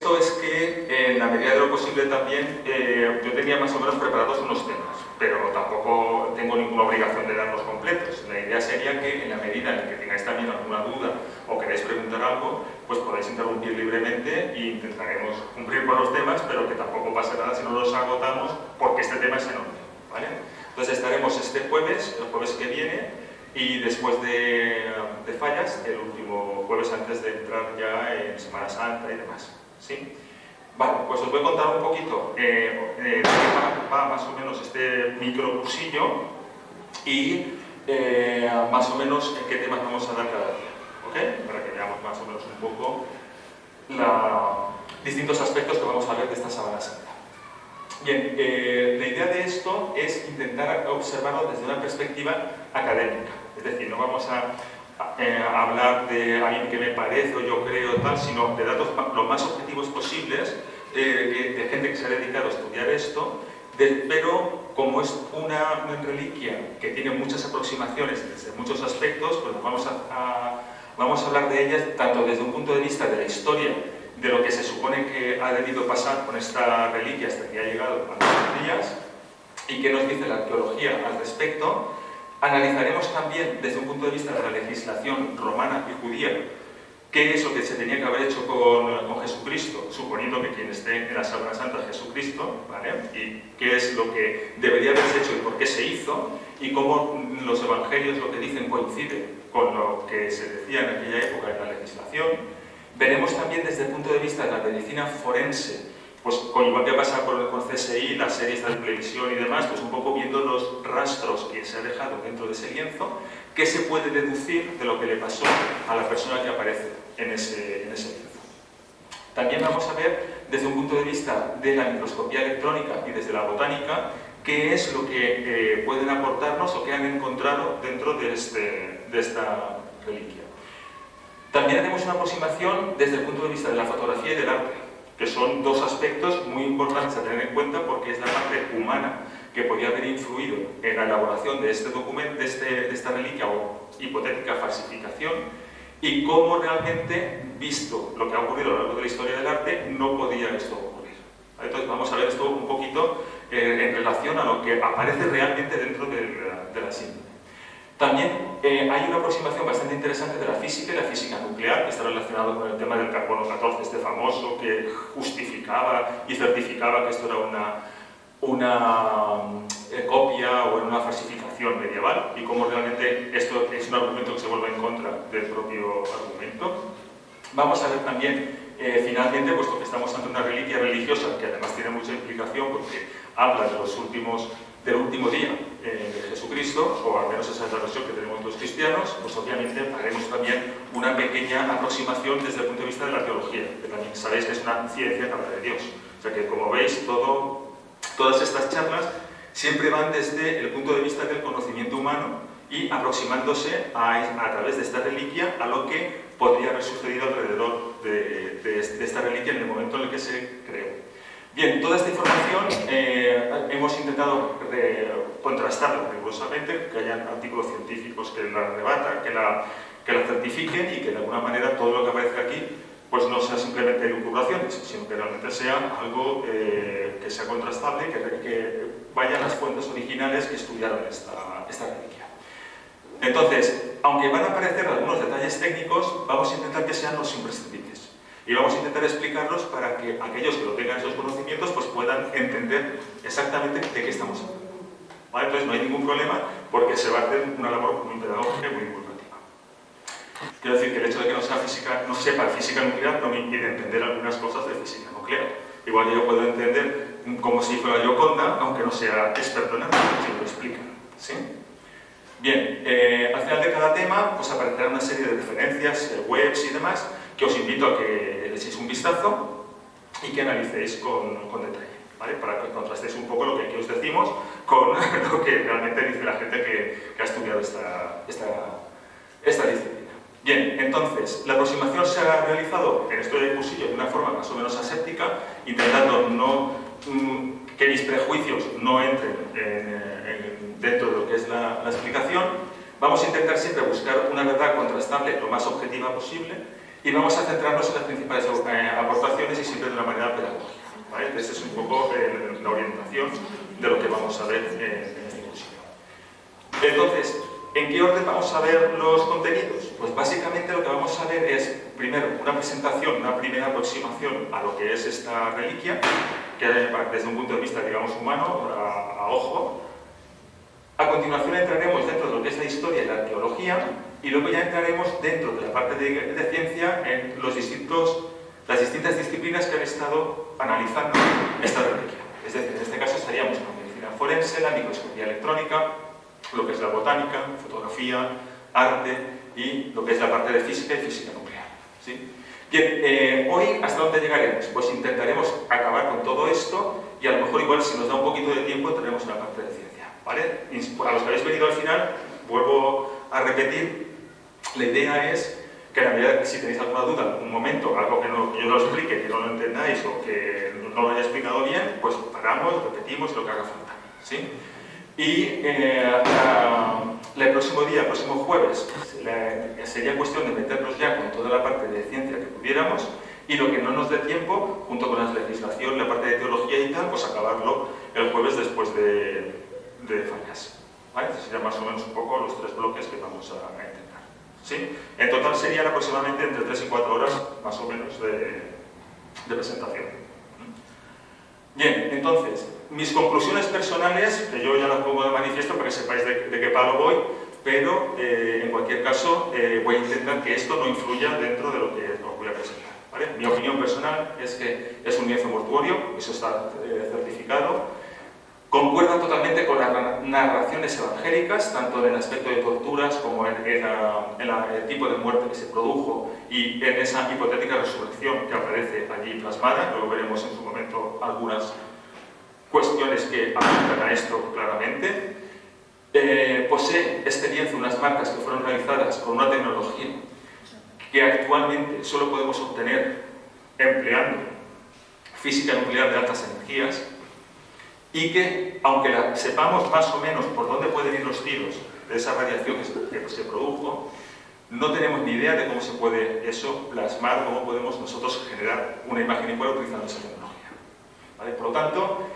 Esto es que, en la medida de lo posible también, yo tenía más o menos preparados unos temas, pero tampoco tengo ninguna obligación de darlos completos. La idea sería que, en la medida en que tengáis también alguna duda o queréis preguntar algo, pues podéis interrumpir libremente e intentaremos cumplir con los temas, pero que tampoco pase nada si no los agotamos, porque este tema es enorme, ¿vale? Entonces estaremos este jueves, el jueves que viene, y después de fallas, el último jueves antes de entrar ya en Semana Santa y demás. ¿Sí? Vale, pues os voy a contar un poquito de qué va más o menos este microcursillo y más o menos en qué temas vamos a dar cada día, ¿ok? Para que veamos más o menos un poco distintos aspectos que vamos a ver de esta Semana Santa. Bien, la idea de esto es intentar observarlo desde una perspectiva académica, es decir, no vamos a hablar de alguien que me parece o yo creo tal, sino de datos lo más objetivos posibles de gente que se ha dedicado a estudiar esto, pero como es una reliquia que tiene muchas aproximaciones desde muchos aspectos, pues vamos a hablar de ellas tanto desde un punto de vista de la historia, de lo que se supone que ha debido pasar con esta reliquia hasta que ha llegado a nuestros días y qué nos dice la arqueología al respecto. Analizaremos también desde un punto de vista de la legislación romana y judía qué es lo que se tenía que haber hecho con Jesucristo, suponiendo que quien esté en la Semana Santa es Jesucristo, ¿vale? Y qué es lo que debería haberse hecho y por qué se hizo, y cómo los evangelios lo que dicen coincide con lo que se decía en aquella época en la legislación. Veremos también desde el punto de vista de la medicina forense, pues con igual que pasa con CSI, las series de televisión y demás, pues un poco viendo los rastros que se ha dejado dentro de ese lienzo, qué se puede deducir de lo que le pasó a la persona que aparece en ese lienzo. También vamos a ver desde un punto de vista de la microscopía electrónica y desde la botánica qué es lo que pueden aportarnos o qué han encontrado dentro de esta reliquia. También haremos una aproximación desde el punto de vista de la fotografía y del arte, que son dos aspectos muy importantes a tener en cuenta porque es la parte humana que podría haber influido en la elaboración de este documento, de esta reliquia o hipotética falsificación, y cómo realmente, visto lo que ha ocurrido a lo largo de la historia del arte, no podía esto ocurrir. Entonces vamos a ver esto un poquito en relación a lo que aparece realmente dentro de la síndrome. También hay una aproximación bastante interesante de la física y la física nuclear, que está relacionado con el tema del carbono 14, este famoso, que justificaba y certificaba que esto era una copia o una falsificación medieval, y cómo realmente esto es un argumento que se vuelve en contra del propio argumento. Vamos a ver también, finalmente, puesto que estamos ante una reliquia religiosa, que además tiene mucha implicación porque habla del último día de Jesucristo, o al menos esa es la versión que tenemos los cristianos, pues obviamente haremos también una pequeña aproximación desde el punto de vista de la teología, que también sabéis que es una ciencia que habla de Dios. O sea que, como veis, todas estas charlas siempre van desde el punto de vista del conocimiento humano y aproximándose a través de esta reliquia a lo que podría haber sucedido alrededor de esta reliquia en el momento en el que se creó. Bien, toda esta información hemos intentado contrastarla rigurosamente, que hayan artículos científicos que la rebatan, que la certifiquen y que de alguna manera todo lo que aparece aquí pues no sea simplemente elucubraciones, sino que realmente sea algo que sea contrastable, que vayan las fuentes originales que estudiaron esta reliquia. Entonces, aunque van a aparecer algunos detalles técnicos, vamos a intentar que sean los imprescindibles. Y vamos a intentar explicarlos para que aquellos que no tengan esos conocimientos pues puedan entender exactamente de qué estamos hablando. ¿Vale? Entonces no hay ningún problema porque se va a hacer una labor muy pedagógica y muy divulgativa. Quiero decir que el hecho de que no sepa física nuclear no me impide entender algunas cosas de física nuclear. Igual yo puedo entender como si fuera Gioconda, aunque no sea experto en nada, si me lo explican. ¿Sí? Bien, al final de cada tema pues aparecerá una serie de referencias, webs y demás, que os invito a que le echéis un vistazo y que analicéis con detalle, ¿vale? Para que contrastéis un poco lo que aquí os decimos con lo que realmente dice la gente que ha estudiado esta disciplina. Bien, entonces, la aproximación se ha realizado en este cursillo de una forma más o menos aséptica, intentando que mis prejuicios no entren dentro de lo que es la explicación. Vamos a intentar siempre buscar una verdad contrastable lo más objetiva posible y vamos a centrarnos en las principales aportaciones y siempre de una manera pedagógica, ¿vale? Esa es un poco la orientación de lo que vamos a ver en este curso. Entonces, ¿en qué orden vamos a ver los contenidos? Pues básicamente lo que vamos a ver es, primero, una presentación, una primera aproximación a lo que es esta reliquia, que desde un punto de vista, digamos, humano, a ojo. A continuación entraremos dentro de lo que es la historia y la arqueología, y luego ya entraremos dentro de la parte de ciencia en las distintas disciplinas que han estado analizando esta reliquia. Es decir, en este caso estaríamos con la medicina forense, la microscopía electrónica, lo que es la botánica, fotografía, arte y lo que es la parte de física y física nuclear, ¿sí? Bien, hoy ¿hasta dónde llegaremos? Pues intentaremos acabar con todo esto y a lo mejor igual si nos da un poquito de tiempo entraremos en la parte de ciencia, ¿vale? A los que habéis venido al final, vuelvo a repetir, la idea es que en realidad si tenéis alguna duda, un momento, algo que yo no lo explique, que no lo entendáis o que no lo haya explicado bien, pues paramos, repetimos lo que haga falta, ¿sí? Y el próximo día, el próximo jueves, sería cuestión de meternos ya con toda la parte de ciencia que pudiéramos y lo que no nos dé tiempo, junto con la legislación, la parte de teología y tal, pues acabarlo el jueves después de fallas, ¿vale? Serían más o menos un poco los 3 bloques que vamos a intentar, ¿sí? En total serían aproximadamente entre 3 y 4 horas, más o menos, de presentación. Bien, entonces, mis conclusiones personales, que yo ya las pongo de manifiesto para que sepáis de qué palo voy, pero en cualquier caso voy a intentar que esto no influya dentro de lo que os voy a presentar, ¿vale? Mi opinión personal es que es un lienzo mortuorio, eso está certificado, concuerda totalmente con las narraciones evangélicas, tanto en el aspecto de torturas como en el tipo de muerte que se produjo y en esa hipotética resurrección que aparece allí plasmada. Luego veremos en su momento algunas cuestiones que apuntan a esto claramente. Posee este lienzo unas marcas que fueron realizadas con una tecnología que actualmente solo podemos obtener empleando física nuclear de altas energías, y que, aunque sepamos más o menos por dónde pueden ir los tiros de esa radiación que se produjo, no tenemos ni idea de cómo se puede eso plasmar, cómo podemos nosotros generar una imagen igual utilizando esa tecnología, ¿vale? Por lo tanto,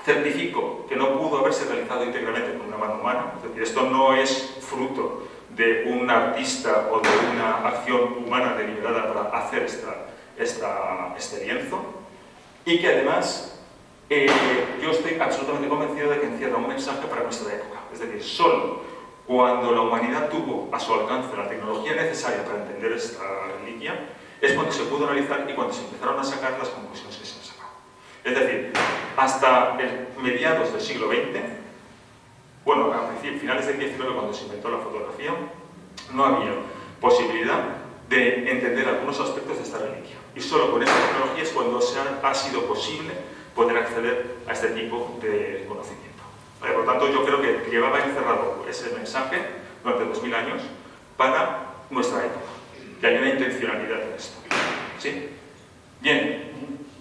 certifico que no pudo haberse realizado íntegramente con una mano humana, es decir, esto no es fruto de un artista o de una acción humana deliberada para hacer este lienzo, y que además yo estoy absolutamente convencido de que encierra un mensaje para nuestra época. Es decir, solo cuando la humanidad tuvo a su alcance la tecnología necesaria para entender esta reliquia, es cuando se pudo analizar y cuando se empezaron a sacar las conclusiones que se han sacado. Es decir, hasta mediados del siglo XX, bueno, a finales del XIX, cuando se inventó la fotografía, no había posibilidad de entender algunos aspectos de esta reliquia. Y solo con esta tecnología es cuando ha sido posible poder acceder a este tipo de conocimiento. ¿Vale? Por lo tanto, yo creo que llevaba encerrado ese mensaje durante 2000 años para nuestra época, que hay una intencionalidad en esto, ¿sí? Bien,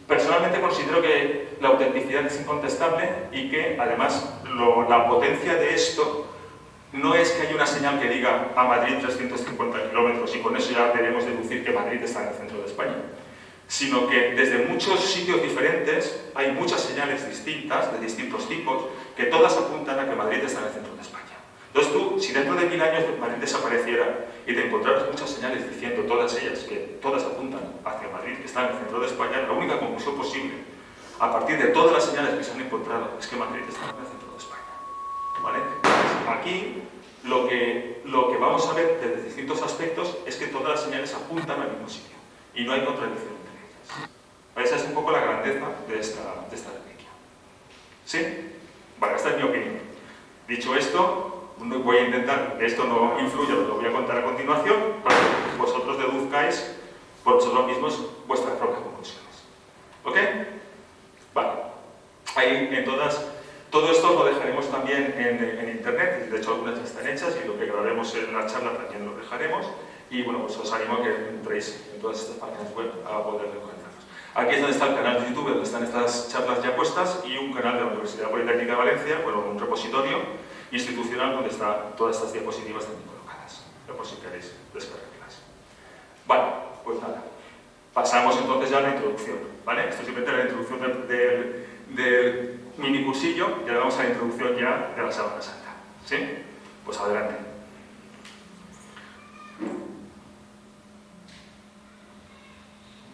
personalmente considero que la autenticidad es incontestable y que, además, la potencia de esto no es que haya una señal que diga a Madrid 350 kilómetros y con eso ya debemos deducir que Madrid está en el centro de España, sino que desde muchos sitios diferentes hay muchas señales distintas, de distintos tipos, que todas apuntan a que Madrid está en el centro de España. Entonces tú, si dentro de 1000 años Madrid desapareciera y te encontraras muchas señales diciendo todas ellas, que todas apuntan hacia Madrid, que está en el centro de España, la única conclusión posible, a partir de todas las señales que se han encontrado, es que Madrid está en el centro de España, ¿vale? Aquí lo que vamos a ver desde distintos aspectos es que todas las señales apuntan al mismo sitio y no hay contradicción entre ellas. Esa es un poco la grandeza de esta reliquia. ¿Sí? Vale, esta es mi opinión. Dicho esto, voy a intentar que esto no influya en lo que voy a contar a continuación para que vosotros deduzcáis por vosotros mismos vuestras propias conclusiones. ¿Ok? Vale. Ahí en todo esto lo dejaremos también en internet, de hecho algunas ya están hechas y lo que grabemos en la charla también lo dejaremos y bueno, pues os animo a que entréis en todas estas páginas web a poder localizarlos. Aquí es donde está el canal de YouTube, donde están estas charlas ya puestas y un canal de la Universidad Politécnica de Valencia, bueno, un repositorio institucional donde están todas estas diapositivas también colocadas. por si queréis descargarlas. Vale, pues nada. Pasamos entonces ya a la introducción, ¿vale? Esto es simplemente la introducción del mini cursillo y ahora vamos a la introducción ya de la Sábana Santa. ¿Sí? Pues adelante. Un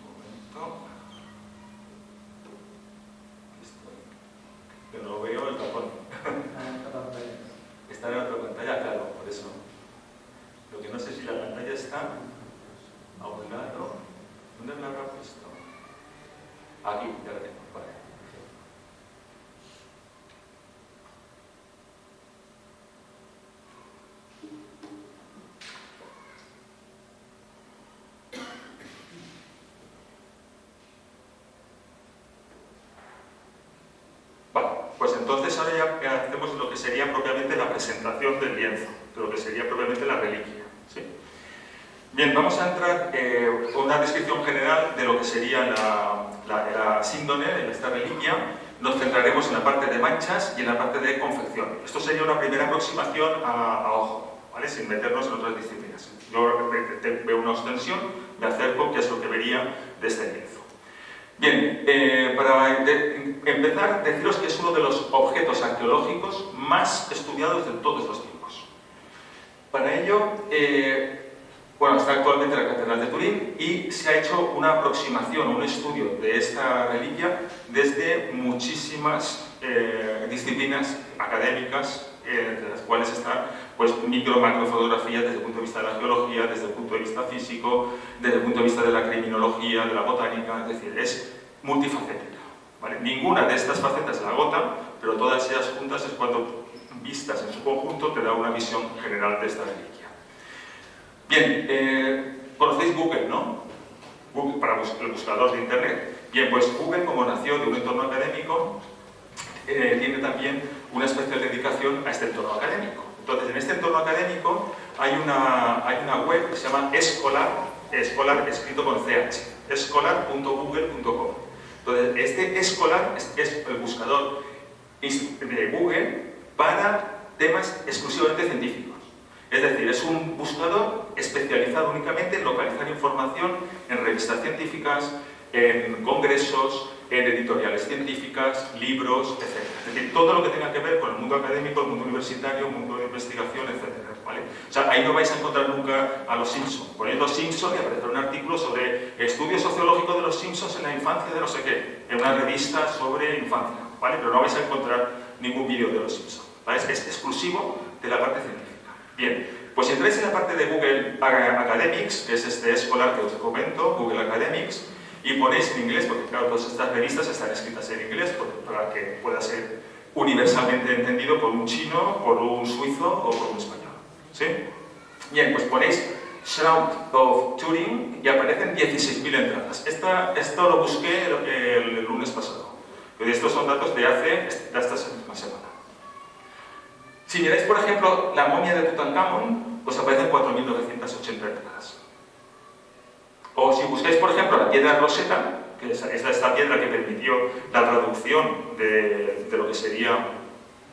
momento. Yo no veo el tapón. Está en otra pantalla, claro, por eso. Lo que no sé si la pantalla está a un lado. ¿Dónde me la habrá puesto? Aquí, ya la tengo, vale. Vale, pues entonces ahora ya hacemos lo que sería propiamente la presentación del lienzo, de lo que sería propiamente la reliquia, ¿sí? Bien, vamos a entrar con una descripción general de lo que sería la síndone, esta reliquia. Nos centraremos en la parte de manchas y en la parte de confección. Esto sería una primera aproximación a ojo, ¿vale? Sin meternos en otras disciplinas. Yo veo una extensión, me acerco, que es lo que vería de este lienzo. Bien, para empezar, deciros que es uno de los objetos arqueológicos más estudiados de todos los tiempos. Para ello, bueno, está actualmente en la Catedral de Turín y se ha hecho una aproximación, un estudio de esta reliquia desde muchísimas disciplinas académicas, entre las cuales están pues, micro-macrofotografía desde el punto de vista de la geología, desde el punto de vista físico, desde el punto de vista de la criminología, de la botánica, es decir, es multifacética, ¿vale? Ninguna de estas facetas la agota, pero todas ellas juntas es cuando vistas en su conjunto te da una visión general de esta reliquia. Bien, conocéis Google, ¿no? Google para el buscador de Internet. Bien, pues Google, como nació de un entorno académico, tiene también una especial dedicación a este entorno académico. Entonces, en este entorno académico hay una web que se llama Scholar escrito con CH, scholar.google.com. Entonces, este Scholar es el buscador de Google para temas exclusivamente científicos. Es decir, es un buscador especializado únicamente en localizar información en revistas científicas, en congresos, en editoriales científicas, libros, etc. Es decir, todo lo que tenga que ver con el mundo académico, el mundo universitario, el mundo de investigación, etc. ¿Vale? O sea, ahí no vais a encontrar nunca a los Simpsons. Ponéis los Simpsons y aparecerá un artículo sobre estudio sociológico de los Simpsons en la infancia de no sé qué, en una revista sobre infancia, ¿vale? Pero no vais a encontrar ningún vídeo de los Simpsons, ¿vale? Es exclusivo de la parte científica. Bien, pues si entráis en la parte de Google Academics, que es este escolar que os comento, Google Academics, y ponéis en inglés, porque claro, todas estas revistas están escritas en inglés para que pueda ser universalmente entendido por un chino, por un suizo o por un español. ¿Sí? Bien, pues ponéis Shroud of Turin y aparecen 16.000 entradas. Esto lo busqué el lunes pasado. Estos son datos de esta misma semana. Si miráis, por ejemplo, la momia de Tutankamón, pues aparecen 4.980 entradas. O si buscáis, por ejemplo, la piedra Rosetta, que es esta piedra que permitió la traducción de lo que sería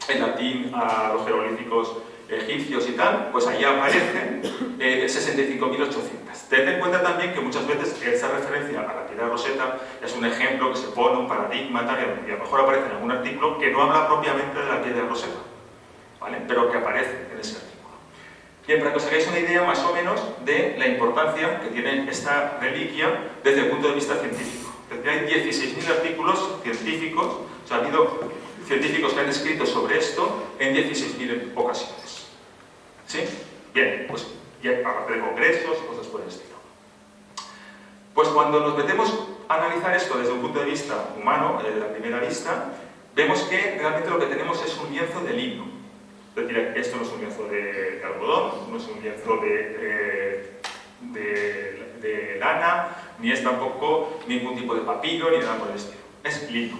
en latín a los jeroglíficos egipcios y tal, pues ahí aparecen 65.800. Tened en cuenta también que muchas veces esa referencia a la piedra Rosetta es un ejemplo que se pone, un paradigma, tal, y a lo mejor aparece en algún artículo que no habla propiamente de la piedra Rosetta, ¿vale? Pero que aparece en ese artículo. Bien, para que os hagáis una idea más o menos de la importancia que tiene esta reliquia desde el punto de vista científico. Hay 16.000 artículos científicos, o sea, ha habido científicos que han escrito sobre esto en 16.000 ocasiones. ¿Sí? Bien, pues y aparte de congresos y cosas por el estilo. Pues cuando nos metemos a analizar esto desde un punto de vista humano, desde la primera vista, vemos que realmente lo que tenemos es un lienzo de lino. Es decir, esto no es un lienzo de algodón, no es un lienzo de lana, ni es tampoco ningún tipo de papiro, ni nada por el estilo. Es lino.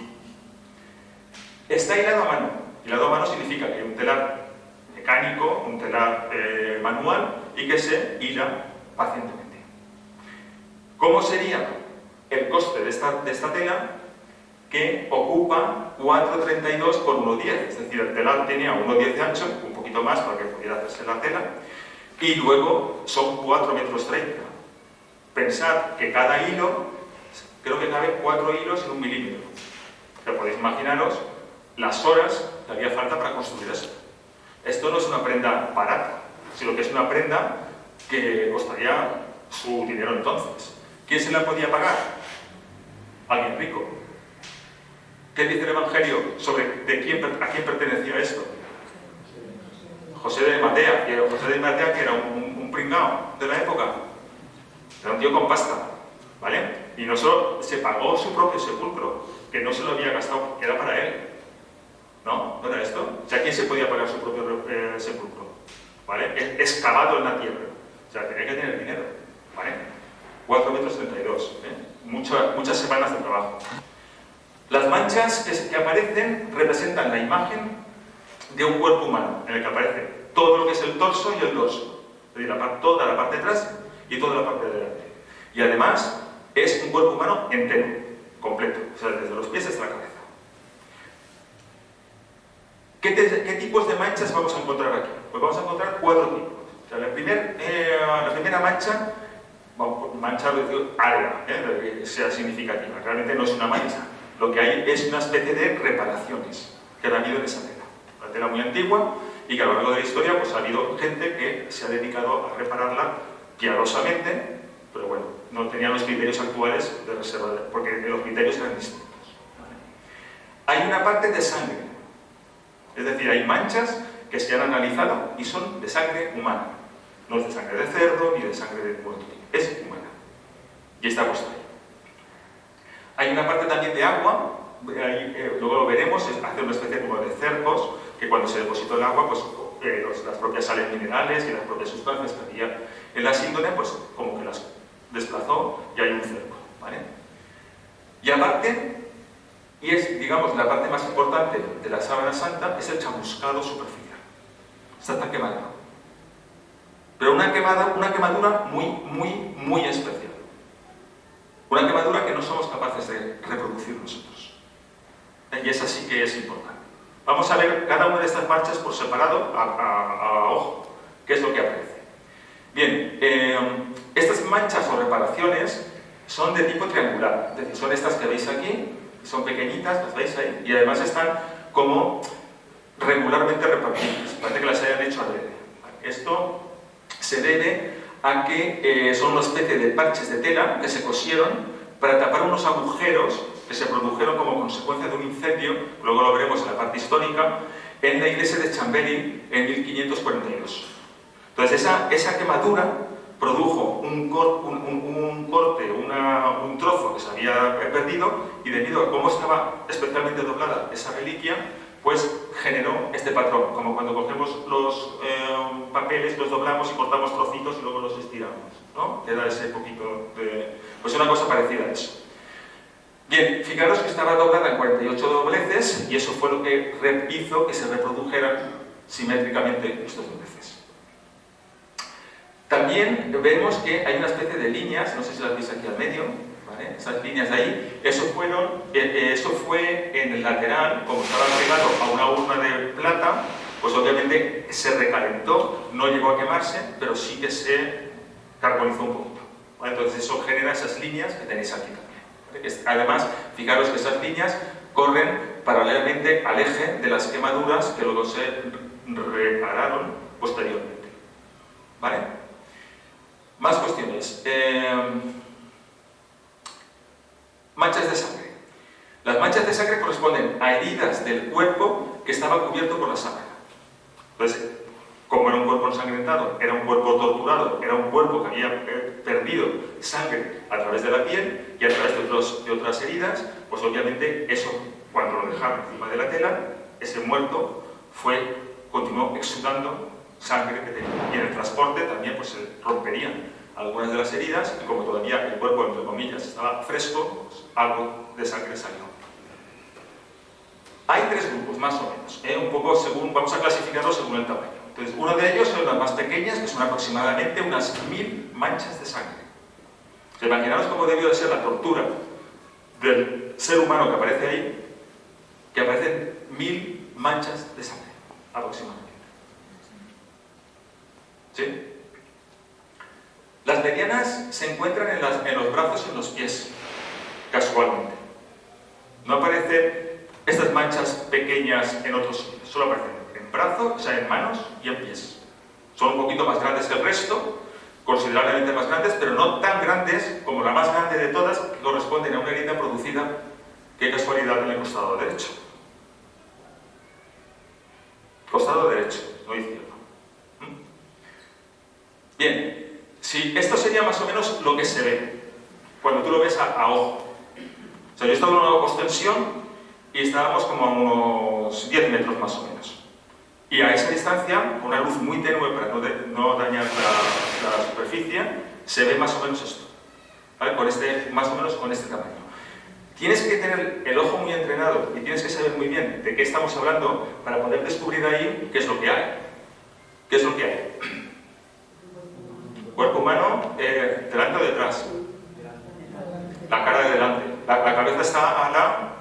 Está hilado a mano. Hilado a mano significa que hay un telar mecánico, un telar manual, y que se hila pacientemente. ¿Cómo sería el coste de esta tela? Que ocupa 4,32 por 1,10, es decir, el telar tenía 1,10 de ancho, un poquito más para que pudiera hacerse la tela, y luego son 4,30 metros. Pensad que cada hilo, creo que cabe 4 hilos en 1 milímetro. Pero podéis imaginaros las horas que haría falta para construir eso. Esto no es una prenda barata, sino que es una prenda que costaría su dinero entonces. ¿Quién se la podía pagar? Alguien rico. ¿Qué dice el Evangelio sobre a quién pertenecía esto? José de Matea, que era un pringao de la época. Era un tío con pasta, ¿vale? Y no solo se pagó su propio sepulcro, que no se lo había gastado, que era para él. ¿No? ¿No era esto? O sea, ¿quién se podía pagar su propio sepulcro? ¿Vale? Excavado en la tierra. O sea, tenía que tener dinero. ¿Vale? 4,32 metros. Muchas semanas de trabajo. Las manchas que aparecen representan la imagen de un cuerpo humano, en el que aparece todo lo que es el torso y el dorso. Es decir, toda la parte de atrás y toda la parte de delante. Y además, es un cuerpo humano entero, completo. O sea, desde los pies hasta la cabeza. ¿Qué tipos de manchas vamos a encontrar aquí? Pues vamos a encontrar 4 tipos. O sea, la primera mancha, mancha área, que sea significativa. Realmente no es una mancha. Lo que hay es una especie de reparaciones que han habido en esa tela. Una tela muy antigua y que a lo largo de la historia pues, ha habido gente que se ha dedicado a repararla piadosamente, pero bueno, no tenían los criterios actuales de reserva, porque los criterios eran distintos. ¿Vale? Hay una parte de sangre. Es decir, hay manchas que se han analizado y son de sangre humana. No es de sangre de cerdo ni de sangre de muerto. Es humana. Y está puesto ahí. Hay una parte también de agua, luego lo veremos, es hacer una especie como de cercos, que cuando se depositó el agua, pues las propias sales minerales y las propias sustancias que había en la síndone, pues como que las desplazó y hay un cerco. ¿Vale? Y aparte, y es, digamos, la parte más importante de la sábana santa, es el chamuscado superficial. Está quemada. Pero una quemadura muy especial. Una quemadura que no somos capaces de reproducir nosotros. Y esa sí que es importante. Vamos a ver cada una de estas manchas por separado, a ojo, qué es lo que aparece. Bien, estas manchas o reparaciones son de tipo triangular. Es decir, son estas que veis aquí, son pequeñitas, las veis ahí, y además están como regularmente repartidas. Parece que las hayan hecho adrede. Esto se debe a que son una especie de parches de tela que se cosieron para tapar unos agujeros que se produjeron como consecuencia de un incendio, luego lo veremos en la parte histórica, en la iglesia de Chambéry en 1542. Entonces esa quemadura produjo un corte, un trozo que se había perdido, y debido a cómo estaba especialmente doblada esa reliquia, pues generó este patrón, como cuando cogemos los papeles, los doblamos y cortamos trocitos y luego los estiramos, ¿no? Queda ese poquito de... Pues una cosa parecida a eso. Bien, fijaros que estaba doblada en 48 dobleces y eso fue lo que hizo que se reprodujeran simétricamente estos dobleces. También vemos que hay una especie de líneas, no sé si las veis aquí al medio, ¿vale? Esas líneas de ahí, eso fue en el lateral, como estaba pegado a una urna de plata, pues obviamente se recalentó, no llegó a quemarse, pero sí que se carbonizó un poquito. ¿Vale? Entonces eso genera esas líneas que tenéis aquí también. ¿Vale? Además, fijaros que esas líneas corren paralelamente al eje de las quemaduras que luego se repararon posteriormente. ¿Vale? Más cuestiones. Manchas de sangre. Las manchas de sangre corresponden a heridas del cuerpo que estaba cubierto por la sábana. Entonces, como era un cuerpo ensangrentado, era un cuerpo torturado, era un cuerpo que había perdido sangre a través de la piel y a través de otras heridas, pues obviamente eso, cuando lo dejaron encima de la tela, ese muerto continuó exudando sangre que tenía. Y en el transporte también pues, se romperían algunas de las heridas y como todavía el cuerpo, entre comillas, estaba fresco, pues, algo de sangre salió. Hay 3 grupos, más o menos, un poco según, vamos a clasificarlos según el tamaño. Entonces, uno de ellos son las más pequeñas, que son aproximadamente unas 1000 manchas de sangre. O sea, imaginaos cómo debió de ser la tortura del ser humano que aparece ahí, que aparecen 1000 manchas de sangre, aproximadamente. ¿Sí? medianas se encuentran en los brazos y en los pies, casualmente. No aparecen estas manchas pequeñas en otros sitios, solo aparecen en brazos, o sea, en manos y en pies. Son un poquito más grandes que el resto, considerablemente más grandes, pero no tan grandes como la más grande de todas, que corresponden a una herida producida, qué casualidad, en el costado derecho. Costado derecho, no izquierdo. Bien, si esto sería más o menos lo que se ve cuando tú lo ves a ojo. O sea, yo estaba en una ostensión y estábamos como a unos 10 metros más o menos. Y a esa distancia, con una luz muy tenue para no dañar la superficie, se ve más o menos esto, ¿vale? Más o menos con este tamaño. Tienes que tener el ojo muy entrenado y tienes que saber muy bien de qué estamos hablando para poder descubrir ahí qué es lo que hay. ¿Qué es lo que hay? Cuerpo humano, delante o detrás. La cara de delante. La cabeza está a la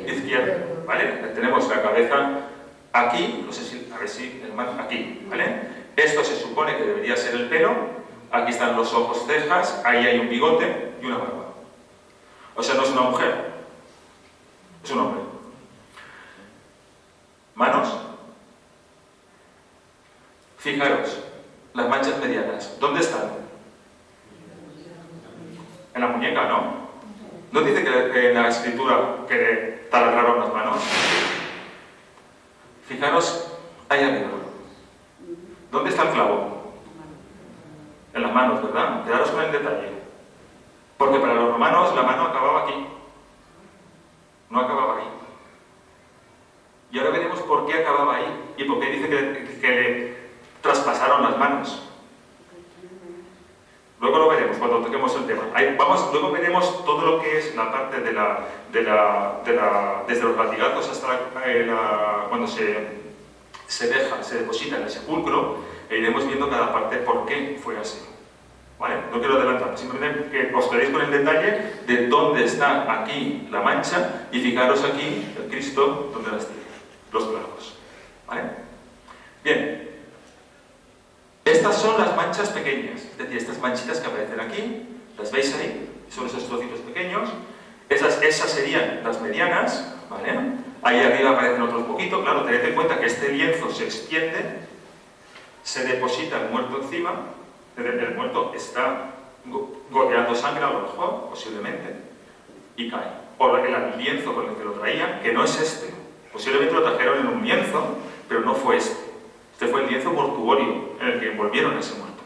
izquierda, ¿vale? Tenemos la cabeza aquí, no sé si, a ver si, aquí, ¿vale? Esto se supone que debería ser el pelo. Aquí están los ojos, cejas, ahí hay un bigote y una barba. O sea, no es una mujer, es un hombre. Manos. Fijaros, las manchas medianas, ¿dónde están? En la muñeca, ¿no? ¿No dice que en la escritura que taladraron las manos? Fijaros ahí arriba. ¿Dónde está el clavo? En las manos, ¿verdad? Quedaros con el detalle. Porque para los romanos la mano acababa aquí. No acababa ahí. Y ahora veremos por qué acababa ahí y por qué dice que le traspasaron las manos. Luego lo veremos cuando toquemos el tema. Luego veremos todo lo que es la parte desde los latigazos hasta cuando se deposita en el sepulcro, e iremos viendo cada parte por qué fue así. ¿Vale? No quiero adelantar, simplemente que os quedéis con el detalle de dónde está aquí la mancha y fijaros aquí el Cristo donde las tiene, los clavos. ¿Vale? Bien. Estas son las manchas pequeñas, es decir, estas manchitas que aparecen aquí, las veis ahí, son esos trocitos pequeños. Esas serían las medianas, ¿vale? Ahí arriba aparecen otros poquitos, claro, tened en cuenta que este lienzo se extiende, se deposita el muerto encima, el muerto está goteando sangre a lo mejor, posiblemente, y cae. O el lienzo con el que lo traían, que no es este, posiblemente lo trajeron en un lienzo, pero no fue este. Este fue el lienzo mortuorio en el que envolvieron a ese muerto.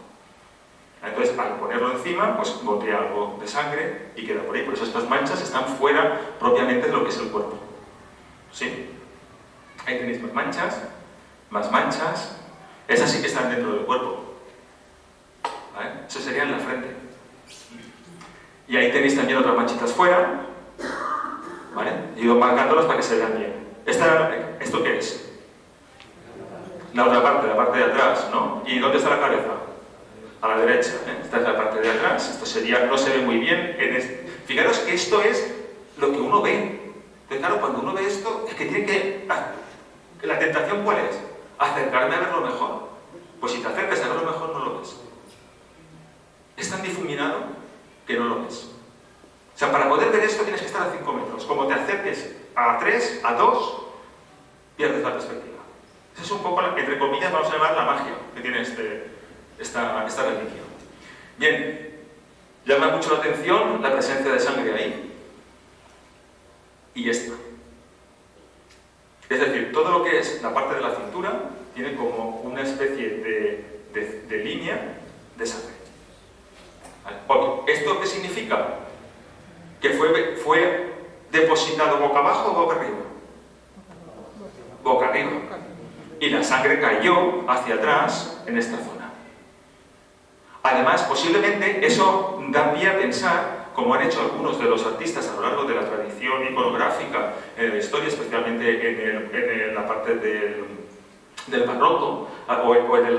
Entonces, al ponerlo encima, pues gotea algo de sangre y queda por ahí. Por eso estas manchas están fuera propiamente de lo que es el cuerpo. ¿Sí? Ahí tenéis más manchas. Esas sí que están dentro del cuerpo. ¿Vale? Eso sería en la frente. Y ahí tenéis también otras manchitas fuera. ¿Vale? He ido marcándolas para que se vean bien. ¿Esto qué es? La otra parte, la parte de atrás, ¿no? ¿Y dónde está la cabeza? A la derecha, ¿eh? Esta es la parte de atrás. Esto sería, no se ve muy bien. Fijaros que esto es lo que uno ve. Entonces, claro, cuando uno ve esto, es que tiene que... ¿La tentación cuál es? Acercarme a verlo mejor. Pues si te acercas a verlo mejor, no lo ves. Es tan difuminado que no lo ves. O sea, para poder ver esto tienes que estar a 5 metros. Como te acerques a 3, a 2, pierdes la perspectiva. Esa es un poco, entre comillas, vamos a llamar la magia que tiene esta reliquia. Bien, llama mucho la atención la presencia de sangre ahí y esta. Es decir, todo lo que es la parte de la cintura tiene como una especie de línea de sangre. ¿Vale? ¿Esto qué significa? ¿Que fue depositado boca abajo o boca arriba? Boca arriba. Y la sangre cayó hacia atrás en esta zona. Además, posiblemente eso da pie a pensar, como han hecho algunos de los artistas a lo largo de la tradición iconográfica en la historia, especialmente en la parte del barroco o en el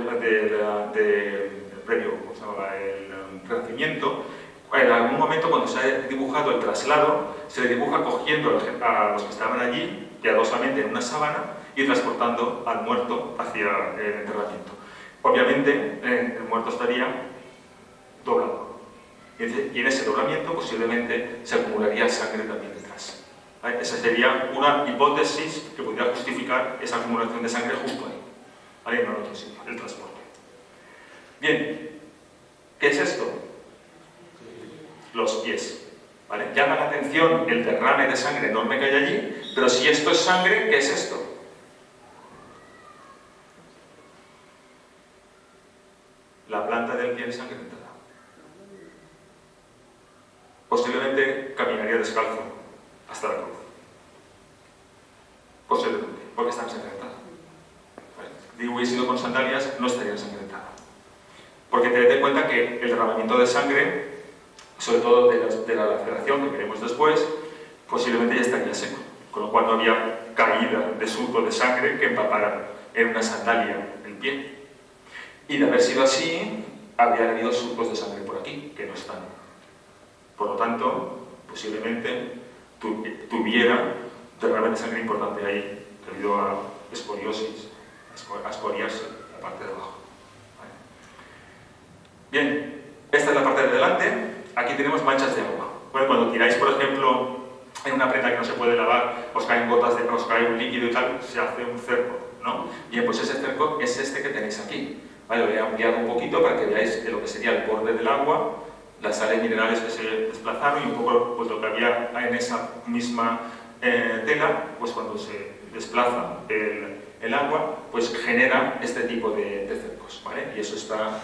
previo, ¿cómo se llama? El Renacimiento. En algún momento, cuando se ha dibujado el traslado, se le dibuja cogiendo a los que estaban allí piadosamente en una sábana y transportando al muerto hacia el enterramiento. Obviamente, el muerto estaría doblado. Y en ese doblamiento posiblemente se acumularía sangre también detrás. ¿Vale? Esa sería una hipótesis que podría justificar esa acumulación de sangre justo ahí, ¿vale? No en otro sitio, el transporte. Bien, ¿qué es esto? Los pies, ¿vale? Llama la atención el derrame de sangre enorme que hay allí, pero si esto es sangre, ¿qué es esto? La planta del pie ensangrentada. Posiblemente caminaría descalzo hasta la cruz. Posiblemente, porque está ensangrentada. ¿Vale? Si hubiese sido con sandalias, no estaría ensangrentada. Porque tened en cuenta que el derramamiento de sangre, sobre todo de la laceración que veremos después, posiblemente ya estaría seco, con lo cual no había caída de surco de sangre que empapara en una sandalia el pie. Y de haber sido así, habrían habido surcos de sangre por aquí, que no están. Por lo tanto, posiblemente tuviera derrame de sangre importante ahí, debido a escoriosis, a escoriarse la parte de abajo. ¿Vale? Bien, esta es la parte de delante. Aquí tenemos manchas de agua. Bueno, cuando tiráis, por ejemplo, en una prenda que no se puede lavar, os caen gotas de, os cae un líquido y tal, se hace un cerco, ¿no? Bien, pues ese cerco es este que tenéis aquí. Vale, lo he ampliado un poquito para que veáis lo que sería el borde del agua, las sales minerales que se desplazaron y un poco pues, lo que había en esa misma tela, pues cuando se desplaza el agua, pues genera este tipo de cercos, ¿vale? Y eso está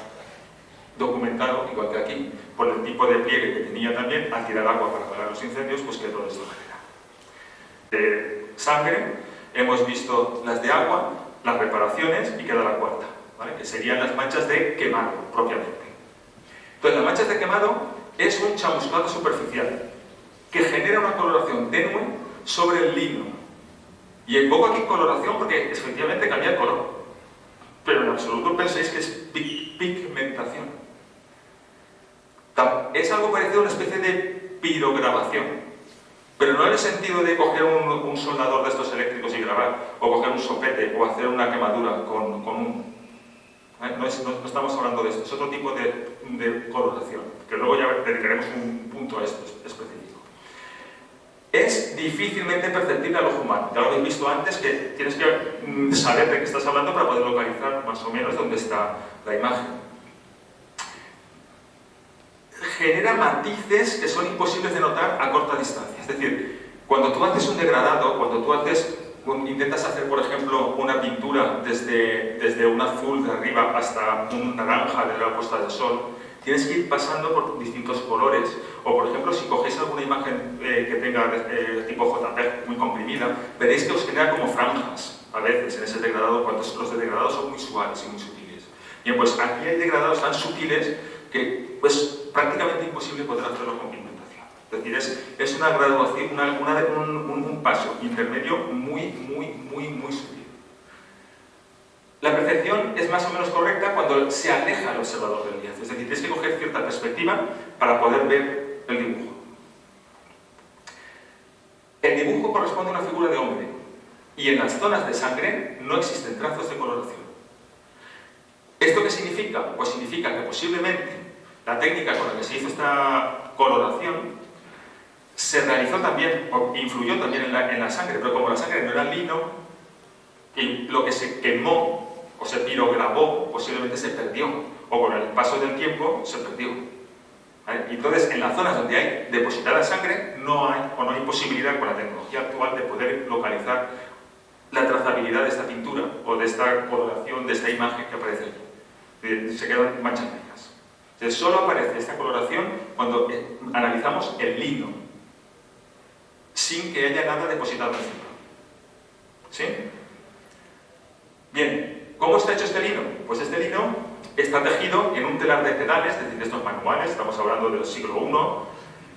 documentado, igual que aquí, por el tipo de pliegue que tenía también al tirar agua para apagar los incendios, pues quedó de esta manera. De sangre, hemos visto las de agua, las reparaciones y queda la cuarta, ¿vale? Que serían las manchas de quemado, propiamente. Entonces, las manchas de quemado es un chamuscado superficial que genera una coloración tenue sobre el lino. Y invoco aquí coloración porque efectivamente cambia el color, pero en absoluto penséis que es pigmentación. Es algo parecido a una especie de pirograbación, pero no en el sentido de coger un soldador de estos eléctricos y grabar, o coger un sopete, o hacer una quemadura con un... No estamos hablando de esto, es otro tipo de coloración, que luego ya dedicaremos un punto a esto específico. Es difícilmente perceptible al ojo humano. Ya lo habéis visto antes, que tienes que saber de qué estás hablando para poder localizar más o menos dónde está la imagen. Genera matices que son imposibles de notar a corta distancia. Es decir, cuando tú haces un degradado, cuando tú intentas hacer, por ejemplo, una pintura desde un azul de arriba hasta un naranja de la puesta del sol, tienes que ir pasando por distintos colores. O, por ejemplo, si cogéis alguna imagen que tenga tipo JPEG muy comprimida, veréis que os genera como franjas, a veces, en ese degradado, cuando los degradados son muy suaves y muy sutiles. Bien, pues aquí hay degradados tan sutiles que es prácticamente imposible poder hacerlo con pigmentación. Es decir, es una graduación, un paso intermedio muy sutil. La percepción es más o menos correcta cuando se aleja el observador del lienzo. Es decir, tienes que coger cierta perspectiva para poder ver el dibujo. El dibujo corresponde a una figura de hombre y en las zonas de sangre no existen trazos de coloración. ¿Esto qué significa? Pues significa que posiblemente la técnica con la que se hizo esta coloración se realizó también, o influyó también en la sangre, pero como la sangre no era lino, y lo que se quemó o se pirograbó posiblemente se perdió, o con el paso del tiempo se perdió. ¿Vale? Y entonces, en las zonas donde hay depositada sangre, no hay posibilidad con la tecnología actual de poder localizar la trazabilidad de esta pintura o de esta coloración, de esta imagen que aparece aquí. Se quedan manchas negras. Entonces, solo aparece esta coloración cuando analizamos el lino, sin que haya nada depositado encima. ¿Sí? Bien, ¿cómo está hecho este lino? Pues este lino está tejido en un telar de pedales, es decir, de estos manuales, estamos hablando del siglo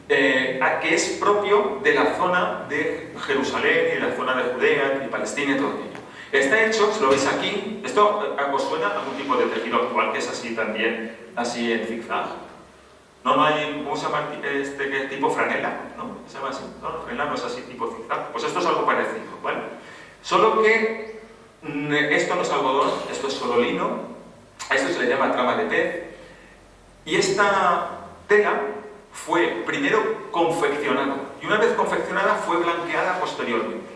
I, que es propio de la zona de Jerusalén y de la zona de Judea y Palestina y todo aquello. Está hecho, si lo veis aquí, esto os suena a algún tipo de tejido actual que es así también, así en zigzag. No hay, ¿cómo se llama este tipo franela? ¿No? ¿Se llama así? No, franela no es así tipo zigzag. Pues esto es algo parecido, ¿vale? Solo que esto no es algodón, esto es solo lino, a esto se le llama trama de pez, y esta tela fue primero confeccionada y una vez confeccionada fue blanqueada posteriormente.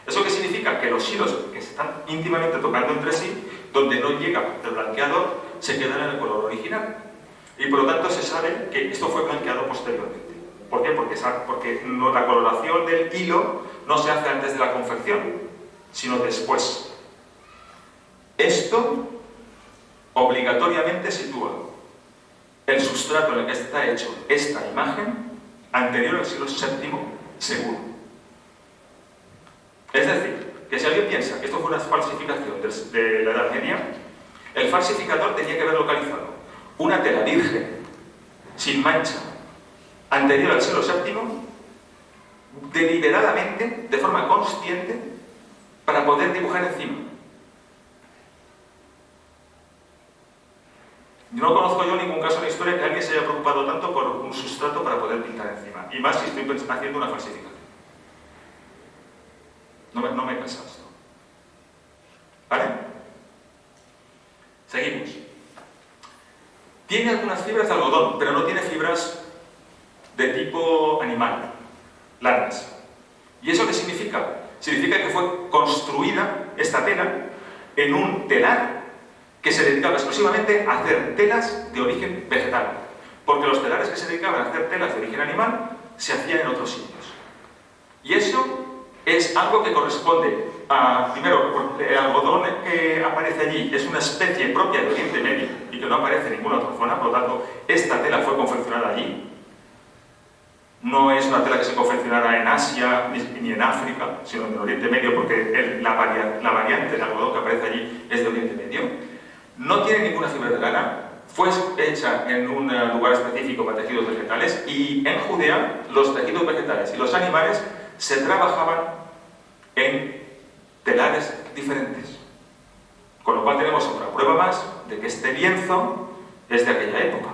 ¿Eso qué significa? Que los hilos que están íntimamente tocando entre sí, donde no llega el blanqueador, se quedan en el color original. Y por lo tanto se sabe que esto fue blanqueado posteriormente. ¿Por qué? Porque la coloración del hilo no se hace antes de la confección, sino después. Esto obligatoriamente sitúa el sustrato en el que está hecho esta imagen anterior al siglo VII seguro. Es decir, que si alguien piensa que esto fue una falsificación de la Edad Media, el falsificador tenía que haber localizado una tela virgen, sin mancha, anterior al siglo VII, deliberadamente, de forma consciente, para poder dibujar encima. No conozco yo ningún caso en la historia que alguien se haya preocupado tanto por un sustrato para poder pintar encima, y más si estoy haciendo una falsificación. No me pasa esto. ¿Vale? Seguimos. Tiene algunas fibras de algodón, pero no tiene fibras de tipo animal, lanas. ¿Y eso qué significa? Significa que fue construida esta tela en un telar que se dedicaba exclusivamente a hacer telas de origen vegetal, porque los telares que se dedicaban a hacer telas de origen animal se hacían en otros sitios. Y eso es algo que corresponde a, primero, el algodón que aparece allí es una especie propia de Oriente Medio y que no aparece en ninguna otra zona, por lo tanto, esta tela fue confeccionada allí. No es una tela que se confeccionara en Asia ni en África, sino en Oriente Medio, porque la variante del algodón que aparece allí es de Oriente Medio. No tiene ninguna fibra de lana, fue hecha en un lugar específico para tejidos vegetales, y en Judea los tejidos vegetales y los animales se trabajaban en telares diferentes. Con lo cual tenemos otra prueba más de que este lienzo es de aquella época.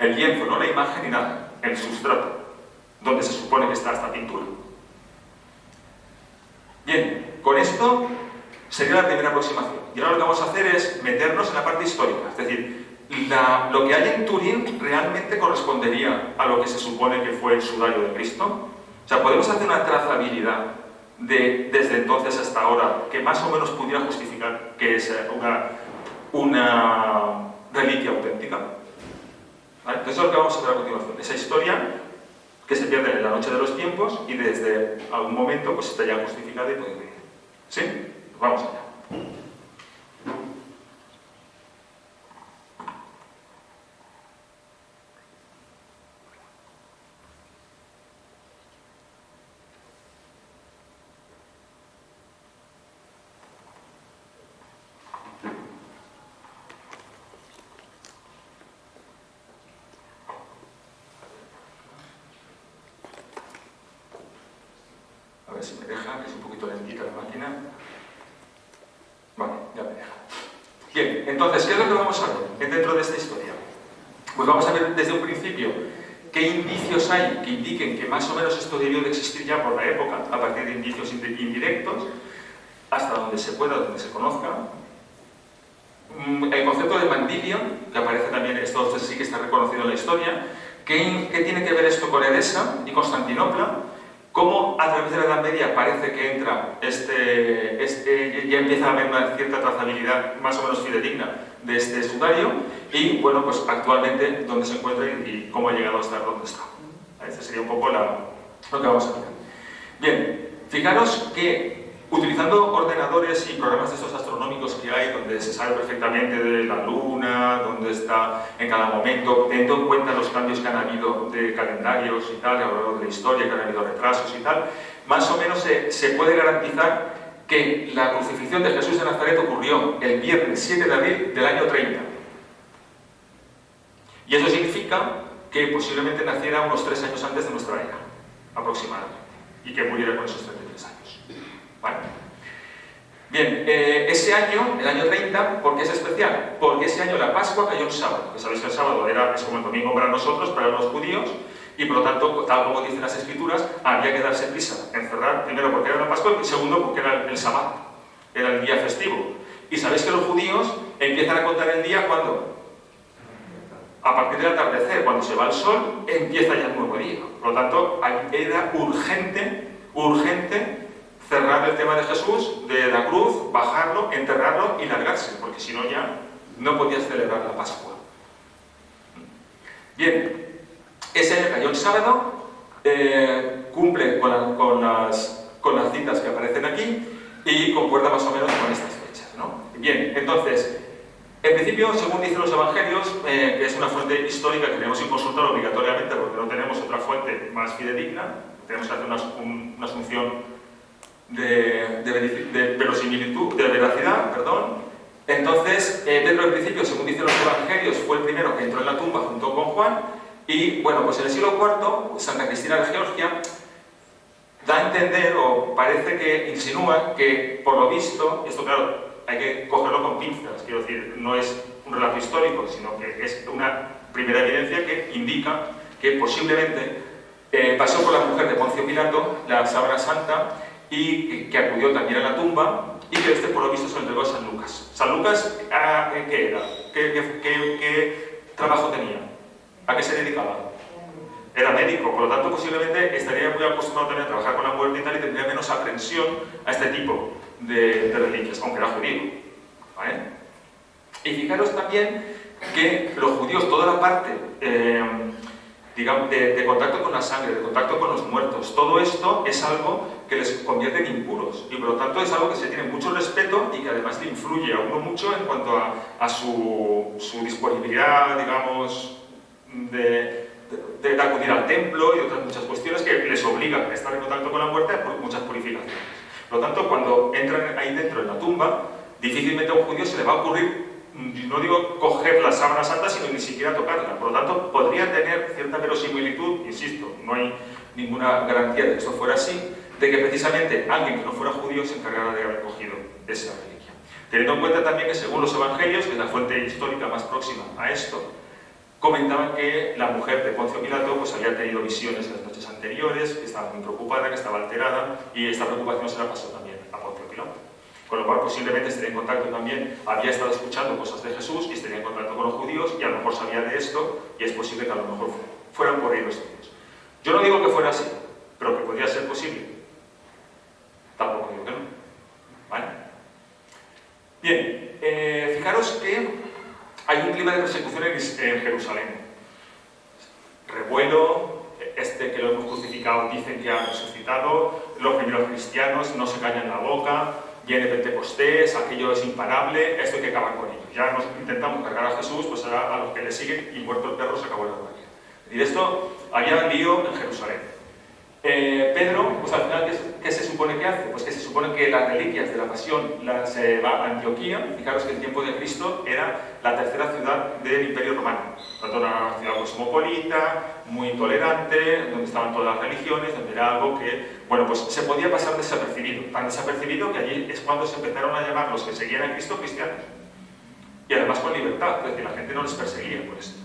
El lienzo, no la imagen ni nada, el sustrato, donde se supone que está esta pintura. Bien, con esto sería la primera aproximación. Y ahora lo que vamos a hacer es meternos en la parte histórica, es decir, lo que hay en Turín realmente correspondería a lo que se supone que fue el sudario de Cristo. O sea, podemos hacer una trazabilidad desde entonces hasta ahora que más o menos pudiera justificar que es una reliquia auténtica. ¿Vale? Entonces eso es lo que vamos a hacer a continuación. Esa historia que se pierde en la noche de los tiempos y desde algún momento pues está ya justificada y puede venir. ¿Sí? Pues vamos allá. A ver si me deja, que es un poquito lentita la máquina. Vale, ya me deja. Bien, entonces, ¿qué es lo que vamos a ver dentro de esta historia? Pues vamos a ver desde un principio qué indicios hay que indiquen que más o menos esto debió de existir ya por la época, a partir de indicios indirectos, hasta donde se pueda, donde se conozca. El concepto de Mandilion, que aparece también, esto sí que está reconocido en la historia. ¿Qué tiene que ver esto con Edesa y Constantinopla? Cómo a través de la Edad Media parece que entra ya empieza a haber una cierta trazabilidad más o menos fidedigna de este sudario, y bueno, pues actualmente dónde se encuentra y cómo ha llegado a estar donde está. Este sería un poco lo que vamos a ver. Bien, fijaros que utilizando ordenadores y programas de estos astronómicos que hay, donde se sabe perfectamente de la Luna, dónde está en cada momento, teniendo en cuenta los cambios que han habido de calendarios y tal, a lo largo de la historia, que han habido retrasos y tal, más o menos se puede garantizar que la crucifixión de Jesús de Nazaret ocurrió el viernes 7 de abril del año 30. Y eso significa que posiblemente naciera unos 3 años antes de nuestra era, aproximadamente, y que muriera con esos 33 años. ¿Vale? Bien, ese año, el año 30, ¿por qué es especial? Porque ese año la Pascua cayó en sábado. Que sabéis que el sábado es como el domingo para nosotros, para los judíos, y por lo tanto, tal como dicen las Escrituras, había que darse prisa, encerrar, primero porque era la Pascua y segundo porque era el sábado, era el día festivo. Y sabéis que los judíos empiezan a contar el día ¿cuándo? a partir del atardecer, cuando se va el sol, empieza ya el nuevo día. Por lo tanto, era urgente cerrar el tema de Jesús, de la cruz, bajarlo, enterrarlo y largarse, porque si no ya no podías celebrar la Pascua. Bien, ese año cayó el sábado, cumple con las citas que aparecen aquí y concuerda más o menos con estas fechas, ¿no? Bien, entonces, en principio, según dicen los evangelios, que es una fuente histórica que tenemos que consultar obligatoriamente porque no tenemos otra fuente más fidedigna, tenemos que hacer una asunción de verosimilitud, de veracidad, perdón. Entonces, Pedro en principio, según dicen los evangelios, fue el primero que entró en la tumba junto con Juan y, bueno, pues en el siglo IV, Santa Cristina de Georgia da a entender, o parece que insinúa, que por lo visto, esto claro, hay que cogerlo con pinzas, quiero decir, no es un relato histórico, sino que es una primera evidencia que indica que posiblemente pasó por la mujer de Poncio Pilato la sábana santa y que acudió también a la tumba y que por lo visto se lo entregó a San Lucas. ¿San Lucas qué era? ¿Qué trabajo tenía? ¿A qué se dedicaba? Era médico, por lo tanto posiblemente estaría muy acostumbrado también a trabajar con la muerte y tal y tendría menos aprensión a este tipo de reliquias, aunque era judío, ¿vale? Y fijaros también que los judíos, toda la parte digamos, de contacto con la sangre, de contacto con los muertos, todo esto es algo que les convierte en impuros y por lo tanto es algo que se tiene mucho respeto y que además le influye a uno mucho en cuanto a su disponibilidad, digamos, de acudir al templo y otras muchas cuestiones que les obligan a estar en contacto con la muerte por muchas purificaciones. Por lo tanto, cuando entran ahí dentro en la tumba, difícilmente a un judío se le va a ocurrir, no digo coger la sábana santa, sino ni siquiera tocarla. Por lo tanto, podría tener cierta verosimilitud, insisto, no hay ninguna garantía de que esto fuera así, de que precisamente alguien que no fuera judío se encargara de haber cogido esa reliquia. Teniendo en cuenta también que según los evangelios, que es la fuente histórica más próxima a esto, comentaban que la mujer de Poncio Pilato pues, había tenido visiones en las noches anteriores, que estaba muy preocupada, que estaba alterada, y esta preocupación se la pasó también a Poncio Pilato. Con lo cual posiblemente estaría en contacto también, había estado escuchando cosas de Jesús y estaría en contacto con los judíos y a lo mejor sabía de esto y es posible que a lo mejor fueran por ahí los tiros. Yo no digo que fuera así, pero que podría ser posible. Tampoco digo que no. ¿Vale? Bien, fijaros que hay un clima de persecución en Jerusalén. Revuelo, que lo hemos crucificado dicen que ha resucitado, los primeros cristianos no se callan la boca, viene Pentecostés, aquello es imparable, esto hay que acabar con ello. Ya nos intentamos cargar a Jesús, pues ahora a los que le siguen y muerto el perro se acabó la batalla. Y de esto había lío en Jerusalén. Pedro, pues al final, ¿qué se supone que hace? Pues que se supone que las reliquias de la pasión las va a Antioquía. Fijaros que el tiempo de Cristo era la tercera ciudad del Imperio Romano. Tanto una ciudad cosmopolita, muy tolerante, donde estaban todas las religiones, donde era algo que, bueno, pues se podía pasar desapercibido. Tan desapercibido que allí es cuando se empezaron a llamar los que seguían a Cristo cristianos. Y además con libertad, es decir, la gente no les perseguía por esto.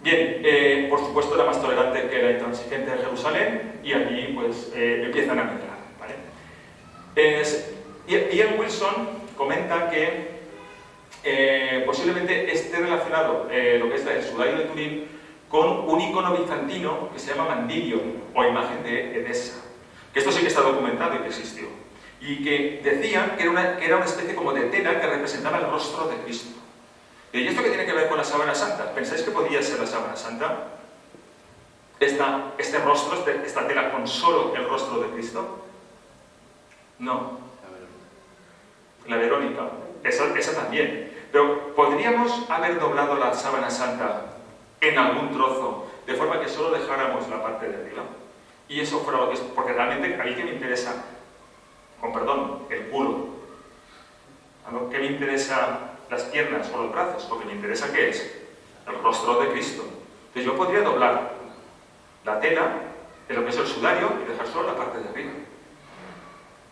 Bien, por supuesto era más tolerante que la intransigente de Jerusalén y allí pues empiezan a mezclar, ¿vale? Ian Wilson comenta que posiblemente esté relacionado lo que es el sudario de Turín con un icono bizantino que se llama Mandilion o imagen de Edesa, que esto sí que está documentado y que existió y que decían que era una especie como de tela que representaba el rostro de Cristo. ¿Y esto qué tiene que ver con la sábana santa? ¿Pensáis que podía ser la sábana santa? ¿Este rostro, esta tela con solo el rostro de Cristo? No. La Verónica. Esa también. Pero ¿podríamos haber doblado la sábana santa en algún trozo de forma que solo dejáramos la parte de arriba? Y eso fuera lo que es. Porque realmente a mí que me interesa, con perdón, el culo. ¿Qué me interesa las piernas o los brazos? Lo que me interesa ¿qué es? El rostro de Cristo. Entonces yo podría doblar la tela en lo que es el sudario y dejar solo la parte de arriba.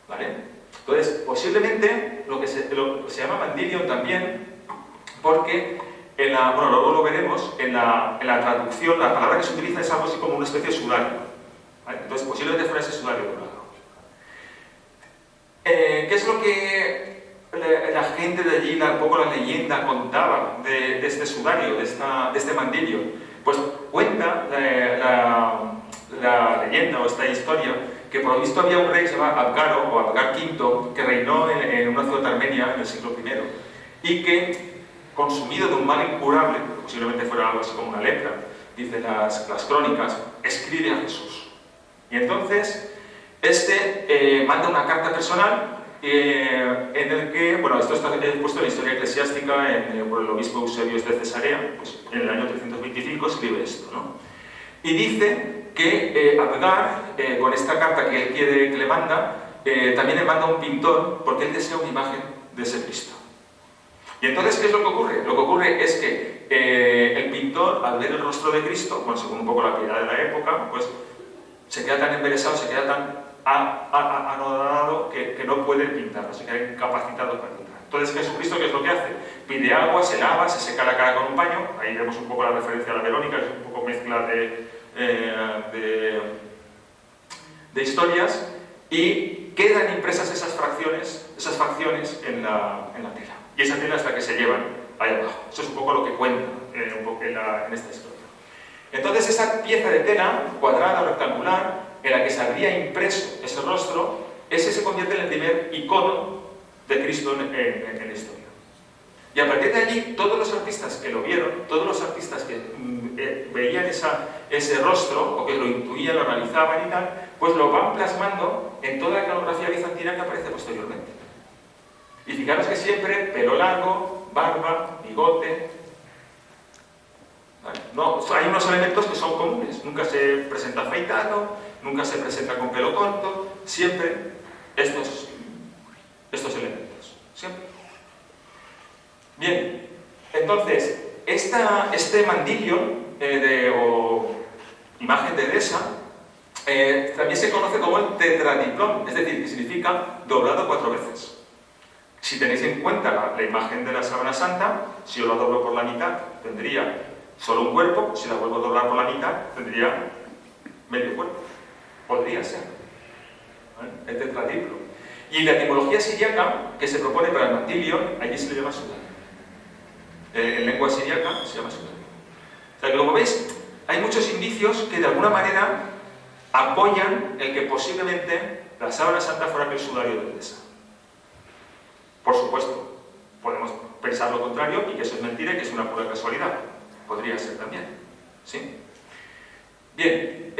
¿Vale? Entonces, posiblemente lo que se llama Mandilion también, porque bueno, luego lo veremos, en la traducción, la palabra que se utiliza es algo así como una especie de sudario. ¿Vale? Entonces, posiblemente fuera ese sudario doblado. ¿Qué es lo que la gente de allí, un poco la leyenda contaba de este sudario, de este mandilio? Pues cuenta la leyenda o esta historia que por lo visto había un rey que se llama Abgaro o Abgar V que reinó en una ciudad armenia en el siglo I y que, consumido de un mal incurable, posiblemente fuera algo así como una lepra, dicen las crónicas, escribe a Jesús. Y entonces manda una carta personal en el que, bueno, esto está puesto en la historia eclesiástica por el obispo Eusebio de Cesarea, pues en el año 325 escribe esto, ¿no? Y dice que Abgar, con esta carta que él quiere que le manda, también le manda a un pintor porque él desea una imagen de ese Cristo. Y entonces, ¿qué es lo que ocurre? Lo que ocurre es que el pintor, al ver el rostro de Cristo, bueno, según un poco la piedad de la época, pues se queda tan embelesado, se queda tan anodado que no puede pintarlo, se queda incapacitado para pintar. Entonces Jesucristo, ¿qué es lo que hace? Pide agua, se lava, se seca la cara con un paño, ahí vemos un poco la referencia a la Verónica, es un poco mezcla de historias, y quedan impresas esas facciones en la tela. Y esa tela es la que se llevan ahí abajo. Eso es un poco lo que cuenta un poco en esta historia. Entonces esa pieza de tela, cuadrada o rectangular, en la que se habría impreso ese rostro, ese se convierte en el primer icono de Cristo en la historia. Y a partir de allí, todos los artistas que lo vieron, todos los artistas que veían ese rostro, o que lo intuían, lo analizaban y tal, pues lo van plasmando en toda la iconografía bizantina que aparece posteriormente. Y fijaros que siempre pelo largo, barba, bigote. ¿Vale? No, hay unos elementos que son comunes. Nunca se presenta afeitado, nunca se presenta con pelo corto, siempre estos elementos. Siempre. Bien, entonces, este mandilio o imagen de dehesa también se conoce como el tetradiplón, es decir, que significa doblado 4 veces. Si tenéis en cuenta la imagen de la sábana santa, si yo la doblo por la mitad, tendría solo un cuerpo, si la vuelvo a doblar por la mitad, tendría medio cuerpo. Podría ser. ¿Vale? El tetradiplo. Y la etimología siriaca que se propone para el mandilio, allí se le llama sudario. En lengua siriaca se llama sudario. O sea que, como veis, hay muchos indicios que de alguna manera apoyan el que posiblemente la sábana santa fuera el sudario de Edesa. Por supuesto, podemos pensar lo contrario y que eso es mentira y que es una pura casualidad. Podría ser también. ¿Sí? Bien,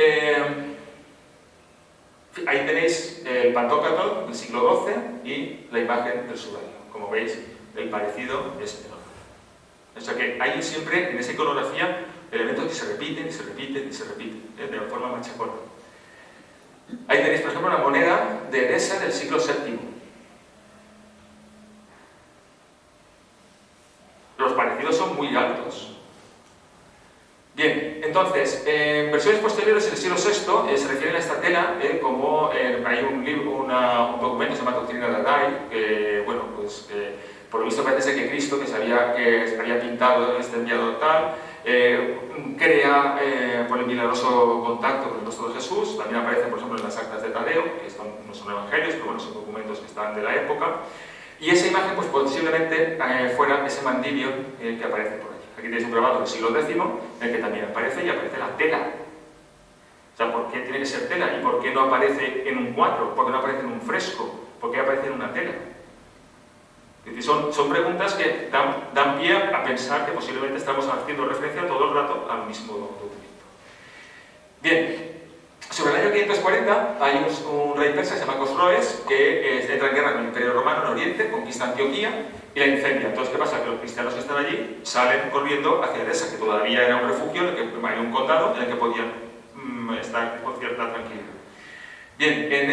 ahí tenéis el Pantocrator del siglo XII y la imagen del sudario. Como veis, el parecido es enorme. O sea que hay siempre en esa iconografía elementos que se repiten y se repiten y se repiten, de forma machacona. Ahí tenéis, por ejemplo, una moneda de Edesa del siglo VII. Los parecidos son muy altos. Bien, entonces, en versiones posteriores, en el siglo VI, se refiere a esta tela como hay un documento que se llama Doctrina Dadae, que, bueno, pues por lo visto parece que Cristo, que se había pintado este enviado tal, crea por el milagroso contacto con el rostro de Jesús. También aparece, por ejemplo, en las actas de Tadeo, que no son evangelios, pero bueno, son documentos que están de la época. Y esa imagen, pues posiblemente fuera ese mandilio que aparece por aquí. Aquí tenéis un grabado del siglo X, en el que también aparece, y aparece la tela. O sea, ¿por qué tiene que ser tela? ¿Y por qué no aparece en un cuadro? ¿Por qué no aparece en un fresco? ¿Por qué aparece en una tela? Es decir, son preguntas que dan pie a pensar que posiblemente estamos haciendo referencia todo el rato al mismo documento. Bien, sobre el año 540 hay un rey persa que se llama Cosroes que entra en guerra con el Imperio Romano en Oriente, conquista Antioquía y la incendia. Entonces, ¿qué pasa? Que los cristianos que están allí salen corriendo hacia Edesa, que todavía era un refugio, en el que era un condado en el que podían estar con cierta tranquilidad. Bien, en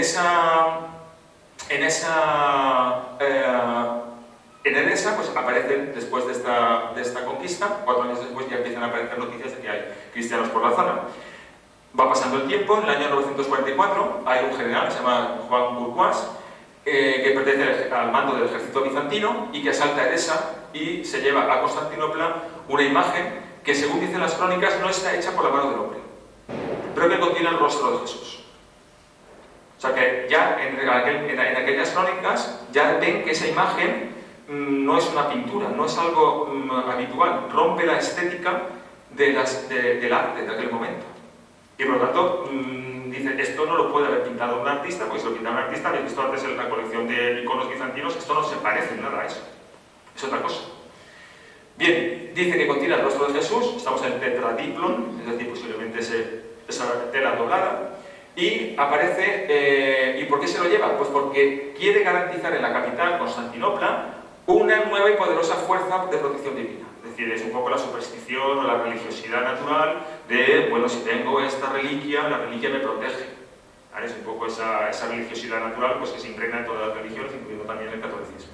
Edesa, pues aparecen, después de esta conquista, 4 años después ya empiezan a aparecer noticias de que hay cristianos por la zona. Va pasando el tiempo, en el año 944 hay un general que se llama Juan Burquas, que pertenece al mando del ejército bizantino y que asalta Edesa y se lleva a Constantinopla una imagen que, según dicen las crónicas, no está hecha por la mano del hombre, pero que contiene el rostro de Jesús. O sea que ya en aquellas crónicas ya ven que esa imagen no es una pintura, no es algo habitual, rompe la estética del arte de aquel momento. Y por lo tanto, dice, esto no lo puede haber pintado un artista, porque si lo pintaba un artista, habéis visto antes en la colección de iconos bizantinos, esto no se parece en nada a eso, es otra cosa. Bien, dice que contiene el rostro de Jesús, estamos en el tetradiplon, es decir, posiblemente esa tela doblada, y aparece, ¿y por qué se lo lleva? Pues porque quiere garantizar en la capital, Constantinopla, una nueva y poderosa fuerza de protección divina. Es decir, es un poco la superstición o la religiosidad natural de, bueno, si tengo esta reliquia, la reliquia me protege. ¿Vale? Es un poco esa religiosidad natural pues, que se impregna en todas las religiones, incluyendo también el catolicismo.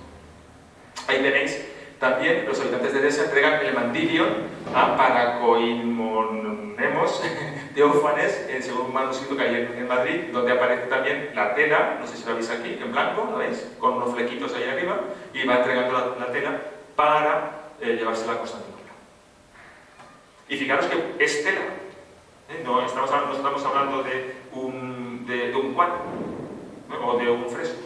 Ahí tenéis también los habitantes de Edesa entregan el mandilion a Paracoimonemos Teófanes, según un manuscrito que hay en Madrid, donde aparece también la tela, no sé si la veis aquí, en blanco, ¿la veis? Con unos flequitos ahí arriba, y va entregando la tela para llevársela a Constantinopla. Y fijaros que es tela, no estamos hablando de un cuadro, ¿no? O de un fresco.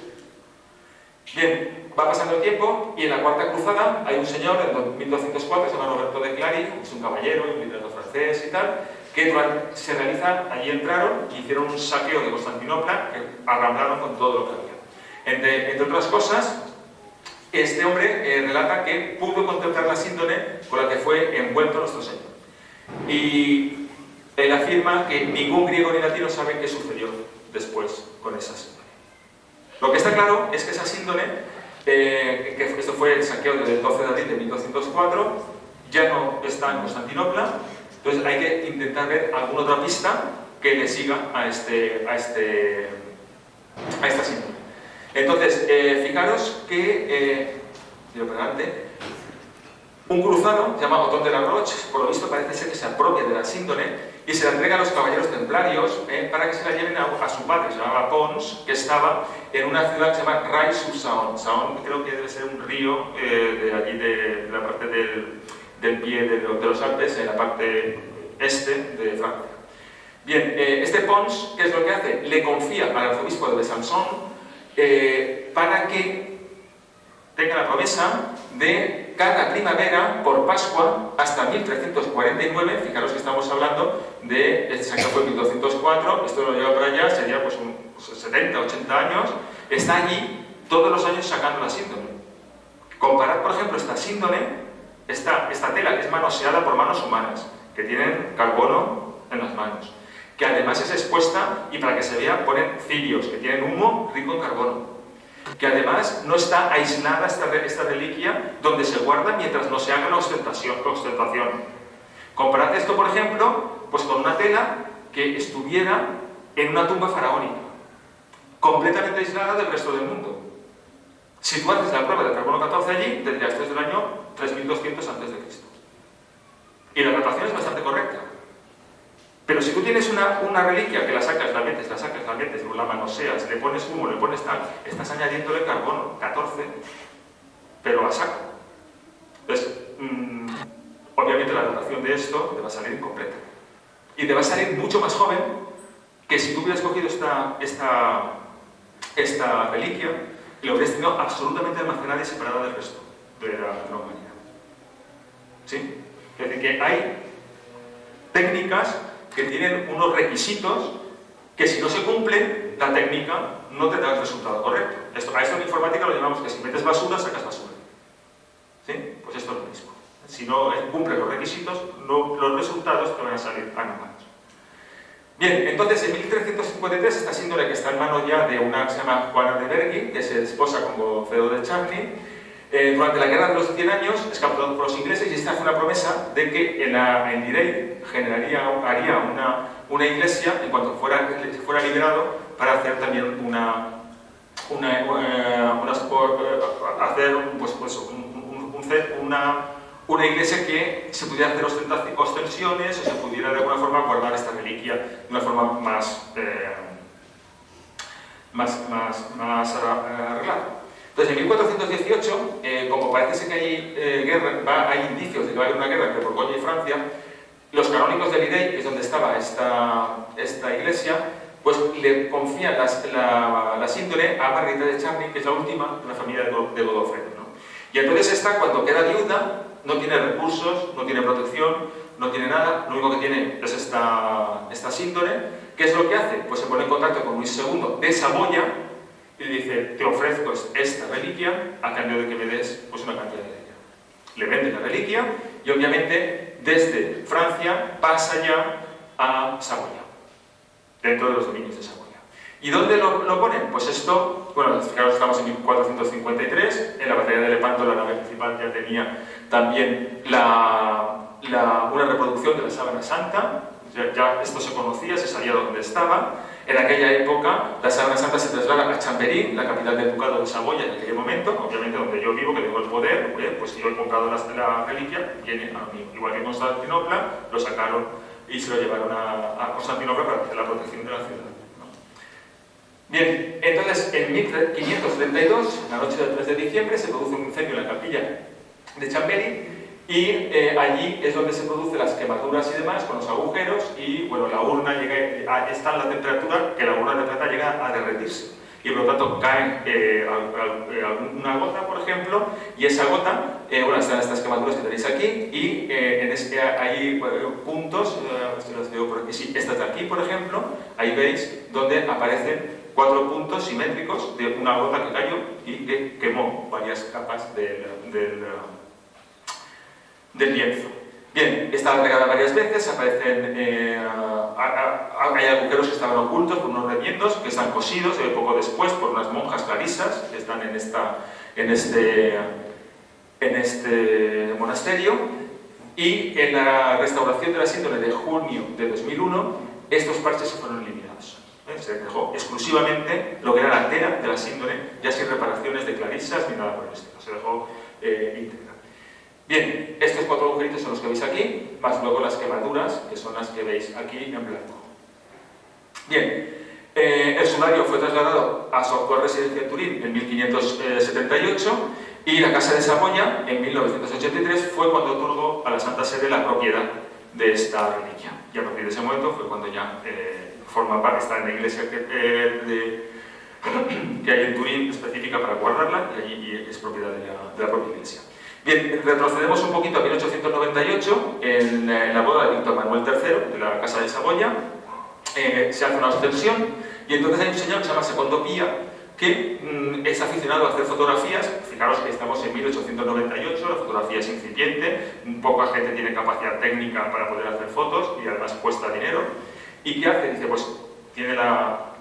Bien, va pasando el tiempo y en la Cuarta Cruzada hay un señor en 1204, se llama Roberto de Clary, es un caballero, un literato francés y tal, que se realiza, allí entraron y hicieron un saqueo de Constantinopla, que arramblaron con todo lo que había. Entre otras cosas, este hombre relata que pudo contemplar la síndone con la que fue envuelto nuestro Señor. Y él afirma que ningún griego ni latino sabe qué sucedió después con esa síndone. Lo que está claro es que esa síndone, que esto fue el saqueo del 12 de abril de 1204, ya no está en Constantinopla, entonces hay que intentar ver alguna otra pista que le siga a esta síndone. Entonces, fijaros que, un cruzado, se llama Otón de la Roche, por lo visto parece ser que se apropia de la síndone y se la entrega a los caballeros templarios para que se la lleven a su padre, se llamaba Pons, que estaba en una ciudad que se llama Ray-sur-Saône. Saône creo que debe ser un río de allí, de la parte del pie de los Alpes, en la parte este de Francia. Bien, este Pons, ¿qué es lo que hace? Le confía al arzobispo de Besançon para que tenga la promesa de cada primavera, por Pascua, hasta 1349, fijaros que estamos hablando de, este saqueo fue en 1204, esto lo lleva para allá, sería pues 70, 80 años, está allí todos los años sacando la síndone. Comparad, por ejemplo, esta síndone, esta tela que es manoseada por manos humanas, que tienen carbono en las manos, que además es expuesta y para que se vea ponen cirios, que tienen humo rico en carbono, que además no está aislada esta reliquia donde se guarda mientras no se haga la ostentación. Comparad esto, por ejemplo, pues con una tela que estuviera en una tumba faraónica, completamente aislada del resto del mundo. Si tú haces la prueba del carbono 14 allí, tendrías esto es del año 3200 a.C. Y la datación es bastante correcta. Pero si tú tienes una reliquia que la sacas, la metes, la manoseas, le pones humo, le pones tal, estás añadiéndole carbono 14, pero a saco. Entonces, obviamente la datación de esto te va a salir incompleta. Y te va a salir mucho más joven que si tú hubieras cogido esta reliquia y lo hubieras tenido absolutamente almacenada y separada del resto de la humanidad. ¿Sí? Es decir, que hay técnicas que tienen unos requisitos que si no se cumplen, la técnica no te da el resultado correcto. A esto en informática lo llamamos que si metes basura, sacas basura. ¿Sí? Pues esto es lo mismo. Si no cumples los requisitos, los resultados te van a salir anormales. Bien, entonces en 1353 esta síndone que está en manos ya de una que se llama Juana de Berghi, que se desposa con Godofredo de Charny, durante la Guerra de los 100 años es capturado por los ingleses y esta fue una promesa de que en Direy haría una iglesia en cuanto fuera liberado para hacer también una iglesia que se pudiera hacer ostensiones o se pudiera de alguna forma guardar esta reliquia de una forma más arreglada. Entonces, en 1418, como parece ser que hay indicios de que va a haber una guerra entre Borgoña y Francia, los canónicos de Lirey, que es donde estaba esta iglesia, pues le confían la síndone a Margarita de Charny, que es la última de la familia de Godofredo, ¿no? Y entonces esta, cuando queda viuda, no tiene recursos, no tiene protección, no tiene nada, lo único que tiene es esta síndrome. ¿Qué es lo que hace? Pues se pone en contacto con Luis II de Saboya y le dice: te ofrezco esta reliquia a cambio de que me des pues, una cantidad de dinero. Le vende la reliquia y obviamente desde Francia pasa ya a Saboya, dentro de los dominios de Saboya. ¿Y dónde lo ponen? Pues esto, bueno, fijaros, estamos en 1453, en la batalla de Lepanto la nave principal ya tenía también una reproducción de la sábana santa, ya esto se conocía, se sabía dónde estaba. En aquella época la sábana santa se traslada a Chamberí, la capital del ducado de Saboya en aquel momento, obviamente donde yo vivo, que tengo el poder, pues si yo he comprado la reliquia, viene a mí. Igual que en Constantinopla, lo sacaron y se lo llevaron a Constantinopla para hacer la protección de la ciudad. Bien, entonces en 1572, la noche del 3 de diciembre, se produce un incendio en la capilla de Chamberí y allí es donde se producen las quemaduras y demás con los agujeros y bueno, la urna está en la temperatura que la urna de plata llega a derretirse y por lo tanto cae una gota, por ejemplo, y esa gota, bueno, están estas quemaduras que tenéis aquí y hay puntos, si las veo por aquí, sí, estas de aquí, por ejemplo, ahí veis donde aparecen 4 puntos simétricos de una gota que cayó y que quemó varias capas del lienzo. Bien, está regada varias veces, aparecen, hay agujeros que estaban ocultos por unos remiendos que están cosidos poco después por unas monjas clarisas que están en este monasterio, y en la restauración de la síndrome de junio de 2001 estos parches se fueron eliminados. Se dejó exclusivamente lo que era la tela de la síndrome, ya sin reparaciones de clarisas ni nada por el estilo, se dejó íntegra. Bien, estos 4 agujeritos son los que veis aquí, más luego las quemaduras, que son las que veis aquí en blanco. Bien, el sudario fue trasladado a su actual residencia en Turín en 1578 y la Casa de Saboya en 1983 fue cuando otorgó a la Santa Sede la propiedad de esta reliquia. Y a partir de ese momento fue cuando ya forma parte, está en la iglesia que hay en Turín específica para guardarla y allí es propiedad de la propia iglesia. Bien, retrocedemos un poquito a 1898, en la boda de Víctor Manuel III, de la Casa de Saboya, se hace una ostensión y entonces hay un señor que se llama Secondo Pía, que es aficionado a hacer fotografías. Fijaros que estamos en 1898, la fotografía es incipiente, poca gente tiene capacidad técnica para poder hacer fotos y además cuesta dinero. ¿Y qué hace? Dice, pues tiene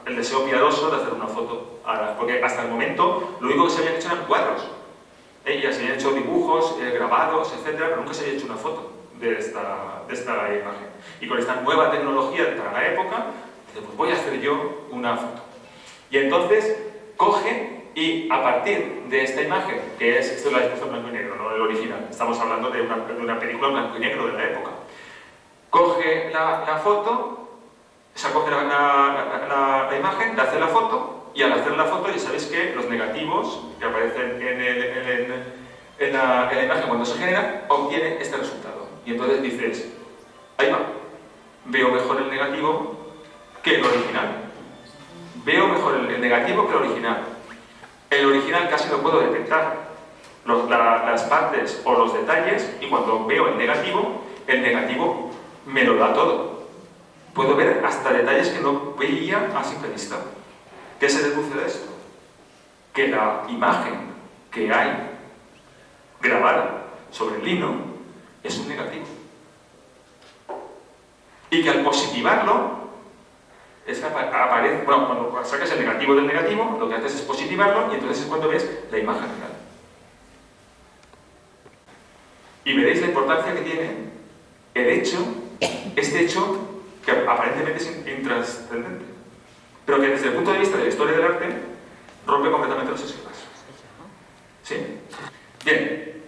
el deseo piadoso de hacer una foto, porque hasta el momento lo único que se habían hecho eran cuadros. Ya se habían hecho dibujos, grabados, etc., pero nunca se había hecho una foto de esta imagen. Y con esta nueva tecnología para la época, dice, pues voy a hacer yo una foto. Y entonces coge y a partir de esta imagen, que esto lo ha expuesto en blanco y negro, no el original, estamos hablando de una película en blanco y negro de la época, coge la foto, se coge la imagen, le hace la foto, y al hacer la foto ya sabéis que los negativos que aparecen en la imagen cuando se generan obtienen este resultado. Y entonces dices, ahí va, veo mejor el negativo que el original. Veo mejor el negativo que el original. El original casi no puedo detectar las partes o los detalles, y cuando veo el negativo me lo da todo. Puedo ver hasta detalles que no veía a simple vista. ¿Qué se deduce de esto? Que la imagen que hay grabada sobre el lino es un negativo. Y que al positivarlo, aparece, bueno, cuando sacas el negativo del negativo, lo que haces es positivarlo y entonces es cuando ves la imagen real. Y veréis la importancia que tiene este hecho que aparentemente es intrascendente, pero que desde el punto de vista de la historia del arte rompe completamente los esquemas. ¿Sí? Bien,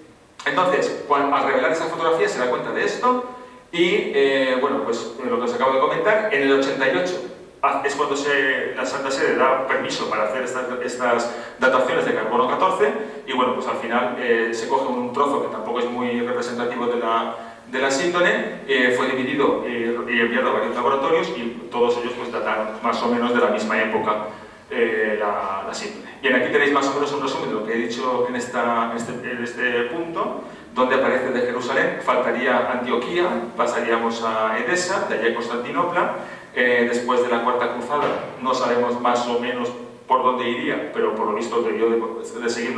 entonces, al revelar esa fotografía se da cuenta de esto y, bueno, pues lo que os acabo de comentar, en el 88 es cuando la Santa Sede da permiso para hacer estas dataciones de carbono 14 y, bueno, pues al final se coge un trozo que tampoco es muy representativo de la síndrome, fue dividido y enviado a varios laboratorios y todos ellos pues datan más o menos de la misma época la síndrome. Bien, aquí tenéis más o menos un resumen de lo que he dicho en este punto, donde aparece de Jerusalén, faltaría Antioquía, pasaríamos a Edesa, de allí a Constantinopla. Después de la Cuarta Cruzada no sabemos más o menos por dónde iría, pero por lo visto debió de seguir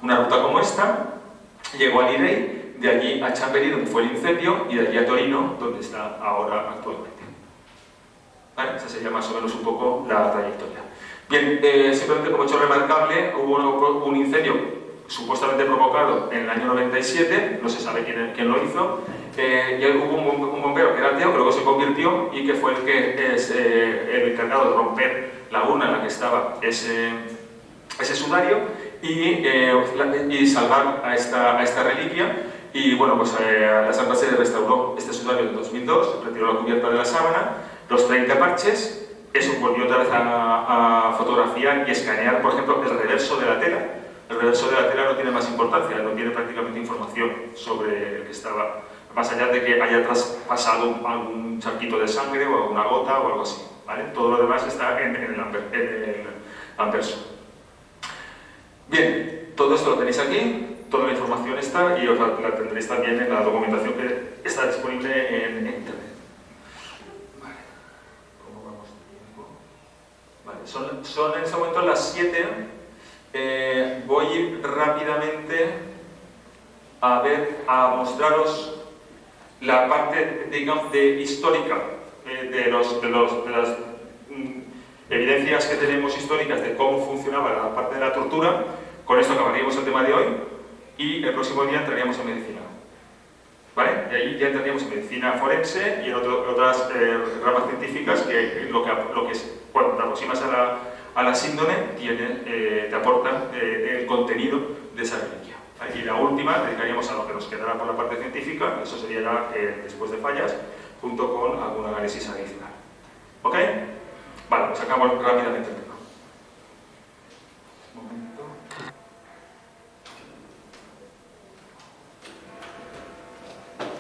una ruta como esta. Llegó a Lirey, de allí a Chamberí, donde fue el incendio, y de allí a Torino, donde está ahora actualmente. ¿Vale? Esa sería más o menos un poco la trayectoria. Bien, simplemente como hecho remarcable, hubo un incendio supuestamente provocado en el año 97, no se sabe quién lo hizo, y hubo un bombero que era ateo, que luego se convirtió y que fue el que es el encargado de romper la urna en la que estaba ese sudario y salvar a esta reliquia. Y bueno, pues la Santa Sede restauró este sudario en 2002, retiró la cubierta de la sábana, los 30 parches. Eso volvió otra vez a fotografiar y escanear, por ejemplo, el reverso de la tela. El reverso de la tela no tiene más importancia, no tiene prácticamente información sobre el que estaba, más allá de que haya traspasado algún charquito de sangre o alguna gota o algo así, ¿vale? Todo lo demás está en el anverso. Bien, todo esto lo tenéis aquí, toda la información está y os la tendréis también en la documentación que está disponible en internet. Son en este momento las 7. Voy a ir rápidamente a mostraros la parte, digamos, histórica de las evidencias que tenemos históricas de cómo funcionaba la parte de la tortura. Con esto acabaríamos el tema de hoy y el próximo día entraríamos en medicina. ¿Vale? Y ahí ya entraríamos en medicina forense y en otras ramas científicas que lo que es, cuando te aproximas a la síndrome te aportan el contenido de esa reliquia. Y la última dedicaríamos a lo que nos quedará por la parte científica, eso sería ya después de fallas, junto con algún análisis adicional. ¿Ok? Vale, pues sacamos rápidamente el tema. Un momento.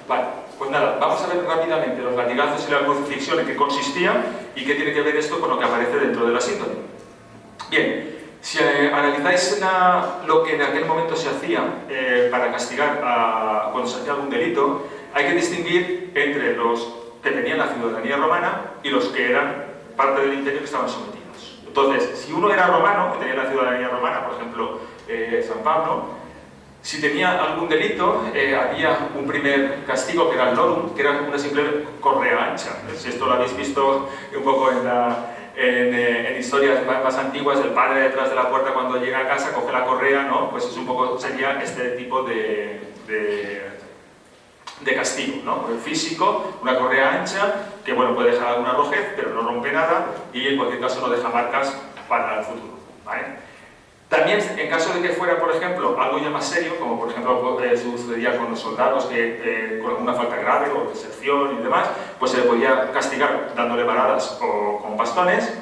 Vale, pues nada, vamos a ver rápidamente los latigazos y la crucifixión en qué consistían y qué tiene que ver esto con lo que aparece dentro de la síndrome. Bien, si analizáis lo que en aquel momento se hacía para castigar cuando se hacía algún delito, hay que distinguir entre los que tenían la ciudadanía romana y los que eran parte del imperio que estaban sometidos. Entonces, si uno era romano, que tenía la ciudadanía romana, por ejemplo, San Pablo, si tenía algún delito, había un primer castigo que era el lorum, que era una simple correa ancha. Si esto lo habéis visto un poco en historias más antiguas, el padre detrás de la puerta cuando llega a casa coge la correa, ¿no? Pues es un poco, sería este tipo de castigo, ¿no? El físico, una correa ancha, que bueno, puede dejar alguna rojez, pero no rompe nada y en cualquier caso no deja marcas para el futuro, ¿vale? También, en caso de que fuera, por ejemplo, algo ya más serio, como por ejemplo sucedía con los soldados con alguna falta grave o deserción y demás, pues se le podía castigar dándole varadas o con bastones.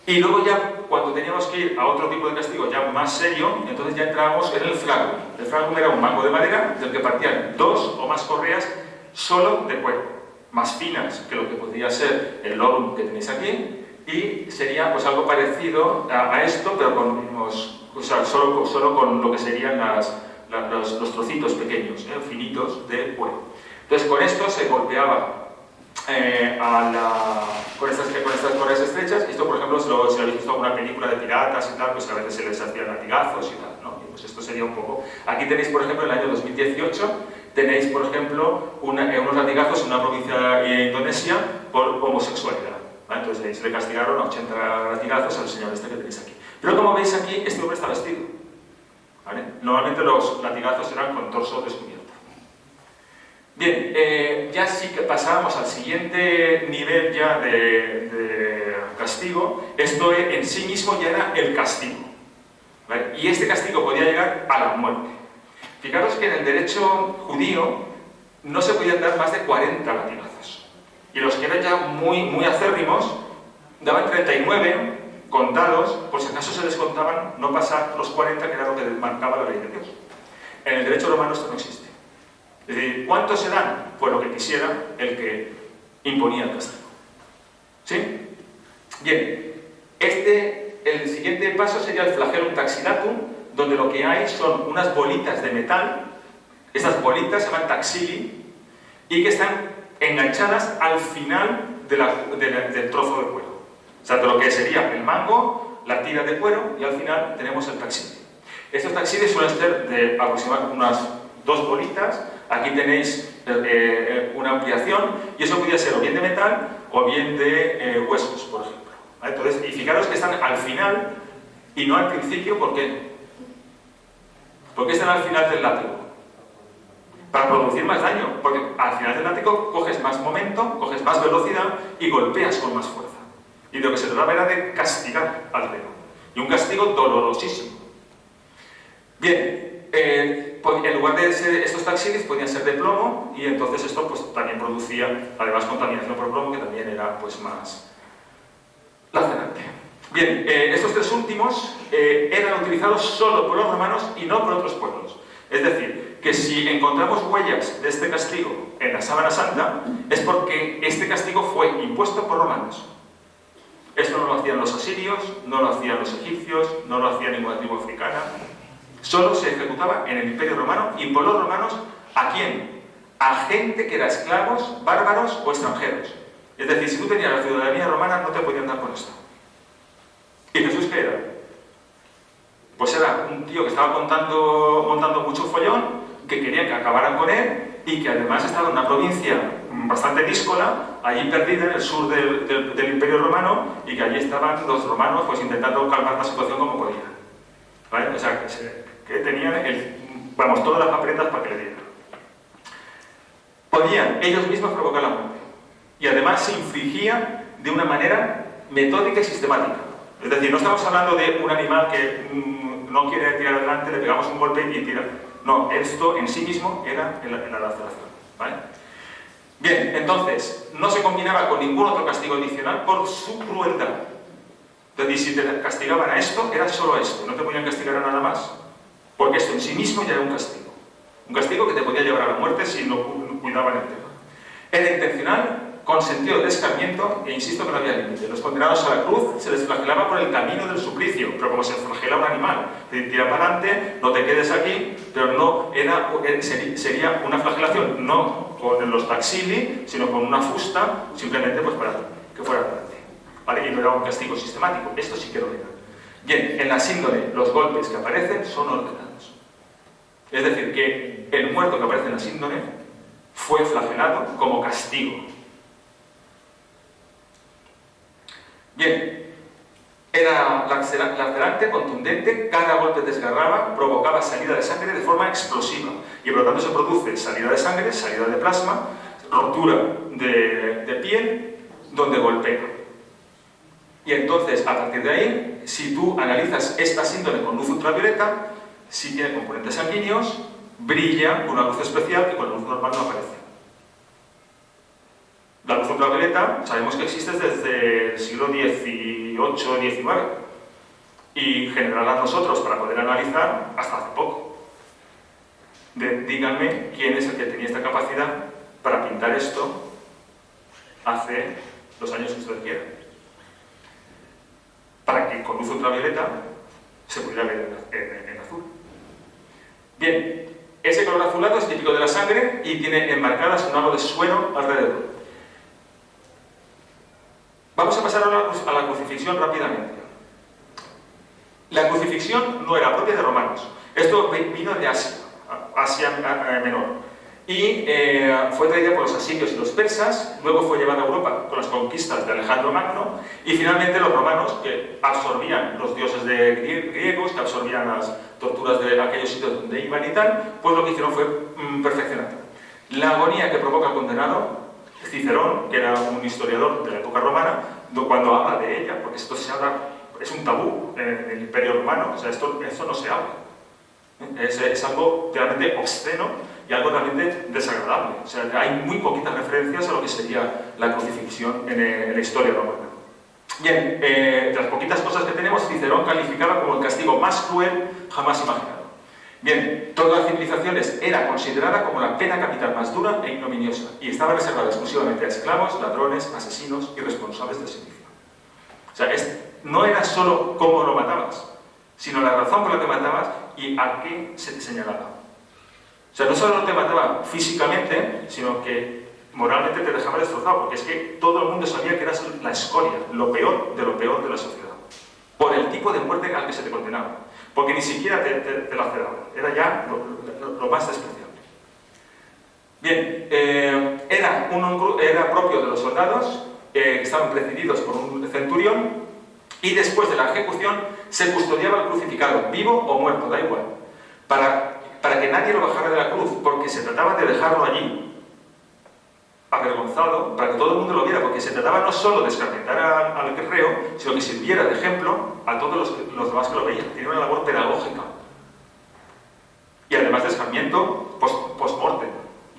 Y luego ya, cuando teníamos que ir a otro tipo de castigo ya más serio, entonces ya entrábamos en el flagrum. El flagrum era un mango de madera del que partían 2 o más correas solo de cuero, más finas que lo que podría ser el lorum que tenéis aquí, y sería pues algo parecido a esto, pero solo con lo que serían los trocitos pequeños, finitos de cuero. Entonces con esto se golpeaba con estas correas estrechas. Esto, por ejemplo, si habéis visto alguna película de piratas y tal, pues a veces se les hacían latigazos y tal, ¿no? Y pues esto sería un poco... Aquí tenéis, por ejemplo, en el año 2018, tenéis, por ejemplo, unos latigazos en una provincia de Indonesia por homosexualidad. ¿Vale? Entonces ahí se le castigaron a 80 latigazos al señor este que tenéis aquí. Pero como veis aquí, este hombre está vestido, ¿vale? Normalmente los latigazos eran con torso descubierto. Bien, ya sí que pasábamos al siguiente nivel ya de castigo. Esto en sí mismo ya era el castigo, ¿vale? Y este castigo podía llegar a la muerte. Fijaros que en el derecho judío no se podían dar más de 40 latigazos. Y los que eran ya muy acérrimos daban 39 contados, por si acaso se descontaban no pasar los 40, que era lo que marcaba la ley de Dios. En el derecho romano esto no existe. Es decir, ¿cuántos se dan? Pues lo que quisiera el que imponía el castigo. ¿Sí? Bien, este el siguiente paso sería el flagellum taxidatum, donde lo que hay son unas bolitas de metal, esas bolitas se llaman taxili, y que están enganchadas al final del trozo de cuero. O sea, de lo que sería el mango, la tira de cuero, y al final tenemos el taxili. Estos taxiles suelen ser de aproximadamente unas 2 bolitas. Aquí tenéis una ampliación, y eso podría ser o bien de metal o bien de huesos, por ejemplo. ¿Vale? Entonces, y fijaros que están al final y no al principio. ¿Por qué? ¿Por qué están al final del látigo? Para producir más daño, porque al final del látigo coges más momento, coges más velocidad y golpeas con más fuerza. Y lo que se trataba era de castigar al reo. Y un castigo dolorosísimo. Bien, en lugar de estos taxilis podían ser de plomo, y entonces esto pues, también producía, además, contaminación por plomo, que también era pues, más lacerante. Bien, estos 3 últimos eran utilizados solo por los romanos y no por otros pueblos. Es decir, que si encontramos huellas de este castigo en la Sábana Santa, es porque este castigo fue impuesto por romanos. Esto no lo hacían los asirios, no lo hacían los egipcios, no lo hacía ninguna tribu africana. Solo se ejecutaba en el Imperio Romano, y por los romanos, ¿a quién? A gente que era esclavos, bárbaros o extranjeros. Es decir, si tú tenías la ciudadanía romana, no te podían dar con esto. ¿Y Jesús qué era? Pues era un tío que estaba montando mucho follón, que quería que acabaran con él, y que además estaba en una provincia bastante díscola, allí perdida en el sur del Imperio Romano, y que allí estaban los romanos pues intentando calmar la situación como podían. ¿Vale? O sea, que tenían todas las papeletas para que le dieran. Podían ellos mismos provocar la muerte, y además se infligía de una manera metódica y sistemática. Es decir, no estamos hablando de un animal que no quiere tirar adelante, le pegamos un golpe y tira. No, esto en sí mismo era en la laceración. ¿Vale? Bien, entonces, no se combinaba con ningún otro castigo adicional por su crueldad. Es decir, si te castigaban a esto, era solo esto, no te podían castigar a nada más, porque esto en sí mismo ya era un castigo. Un castigo que te podía llevar a la muerte si no cuidaban el tema. Era intencional, con sentido de escarmiento, e insisto que no había límite. Los condenados a la cruz se les flagelaba por el camino del suplicio, pero como se flagela un animal, te tira para adelante, no te quedes aquí, pero no sería una flagelación, no con los taxili, sino con una fusta, simplemente pues para que fuera adelante. ¿Vale? Y no era un castigo sistemático, esto sí que lo era. Bien, en la síndrome, los golpes que aparecen son ordenados. Es decir, que el muerto que aparece en la síndrome fue flagelado como castigo. Bien, era lacerante, contundente, cada golpe desgarraba, provocaba salida de sangre de forma explosiva, y por lo tanto se produce salida de sangre, salida de plasma, rotura de piel, donde golpea. Y entonces, a partir de ahí, si tú analizas esta síndrome con luz ultravioleta, si tiene componentes sanguíneos, brilla con una luz especial que con la luz normal no aparece. La luz ultravioleta sabemos que existe desde el siglo XVIII-XIX, y generarla nosotros para poder analizar hasta hace poco. Díganme quién es el que tenía esta capacidad para pintar esto hace los años que ustedes quieran, para que con luz ultravioleta se pudiera ver en azul. Bien, ese color azulado es típico de la sangre y tiene enmarcadas un halo de suero alrededor. Vamos a pasar ahora a la crucifixión rápidamente. La crucifixión no era propia de romanos. Esto vino de Asia Menor. Y fue traída por los asirios y los persas, luego fue llevada a Europa con las conquistas de Alejandro Magno, y finalmente los romanos, que absorbían los dioses griegos, que absorbían las torturas de aquellos sitios donde iban y tal, pues lo que hicieron fue perfeccionarlo. La agonía que provoca el condenado, Cicerón, que era un historiador de la época romana, cuando habla de ella, porque esto se habla, es un tabú en el Imperio Romano, o sea, esto no se habla. Es algo realmente obsceno y algo realmente desagradable. O sea, hay muy poquitas referencias a lo que sería la crucifixión en la historia romana. Bien, de las poquitas cosas que tenemos, Cicerón calificaba como el castigo más cruel jamás imaginado. Bien, todas las civilizaciones era considerada como la pena capital más dura e ignominiosa, y estaba reservada exclusivamente a esclavos, ladrones, asesinos y responsables del silicio. O sea, no era solo cómo lo matabas, sino la razón por la que matabas y a qué se te señalaba. O sea, no solo te mataba físicamente, sino que moralmente te dejaba destrozado, porque es que todo el mundo sabía que eras la escoria, lo peor de la sociedad, por el tipo de muerte al que se te condenaba, porque ni siquiera te laceraban, era ya lo más despreciable. Bien, era propio de los soldados, que estaban precedidos por un centurión, y después de la ejecución se custodiaba el crucificado, vivo o muerto, da igual, para que nadie lo bajara de la cruz, porque se trataba de dejarlo allí, avergonzado, para que todo el mundo lo viera, porque se trataba no solo de escarmentar al reo, sino que sirviera de ejemplo a todos los demás que lo veían. Tenía una labor pedagógica. Y además de escarmiento post-mortem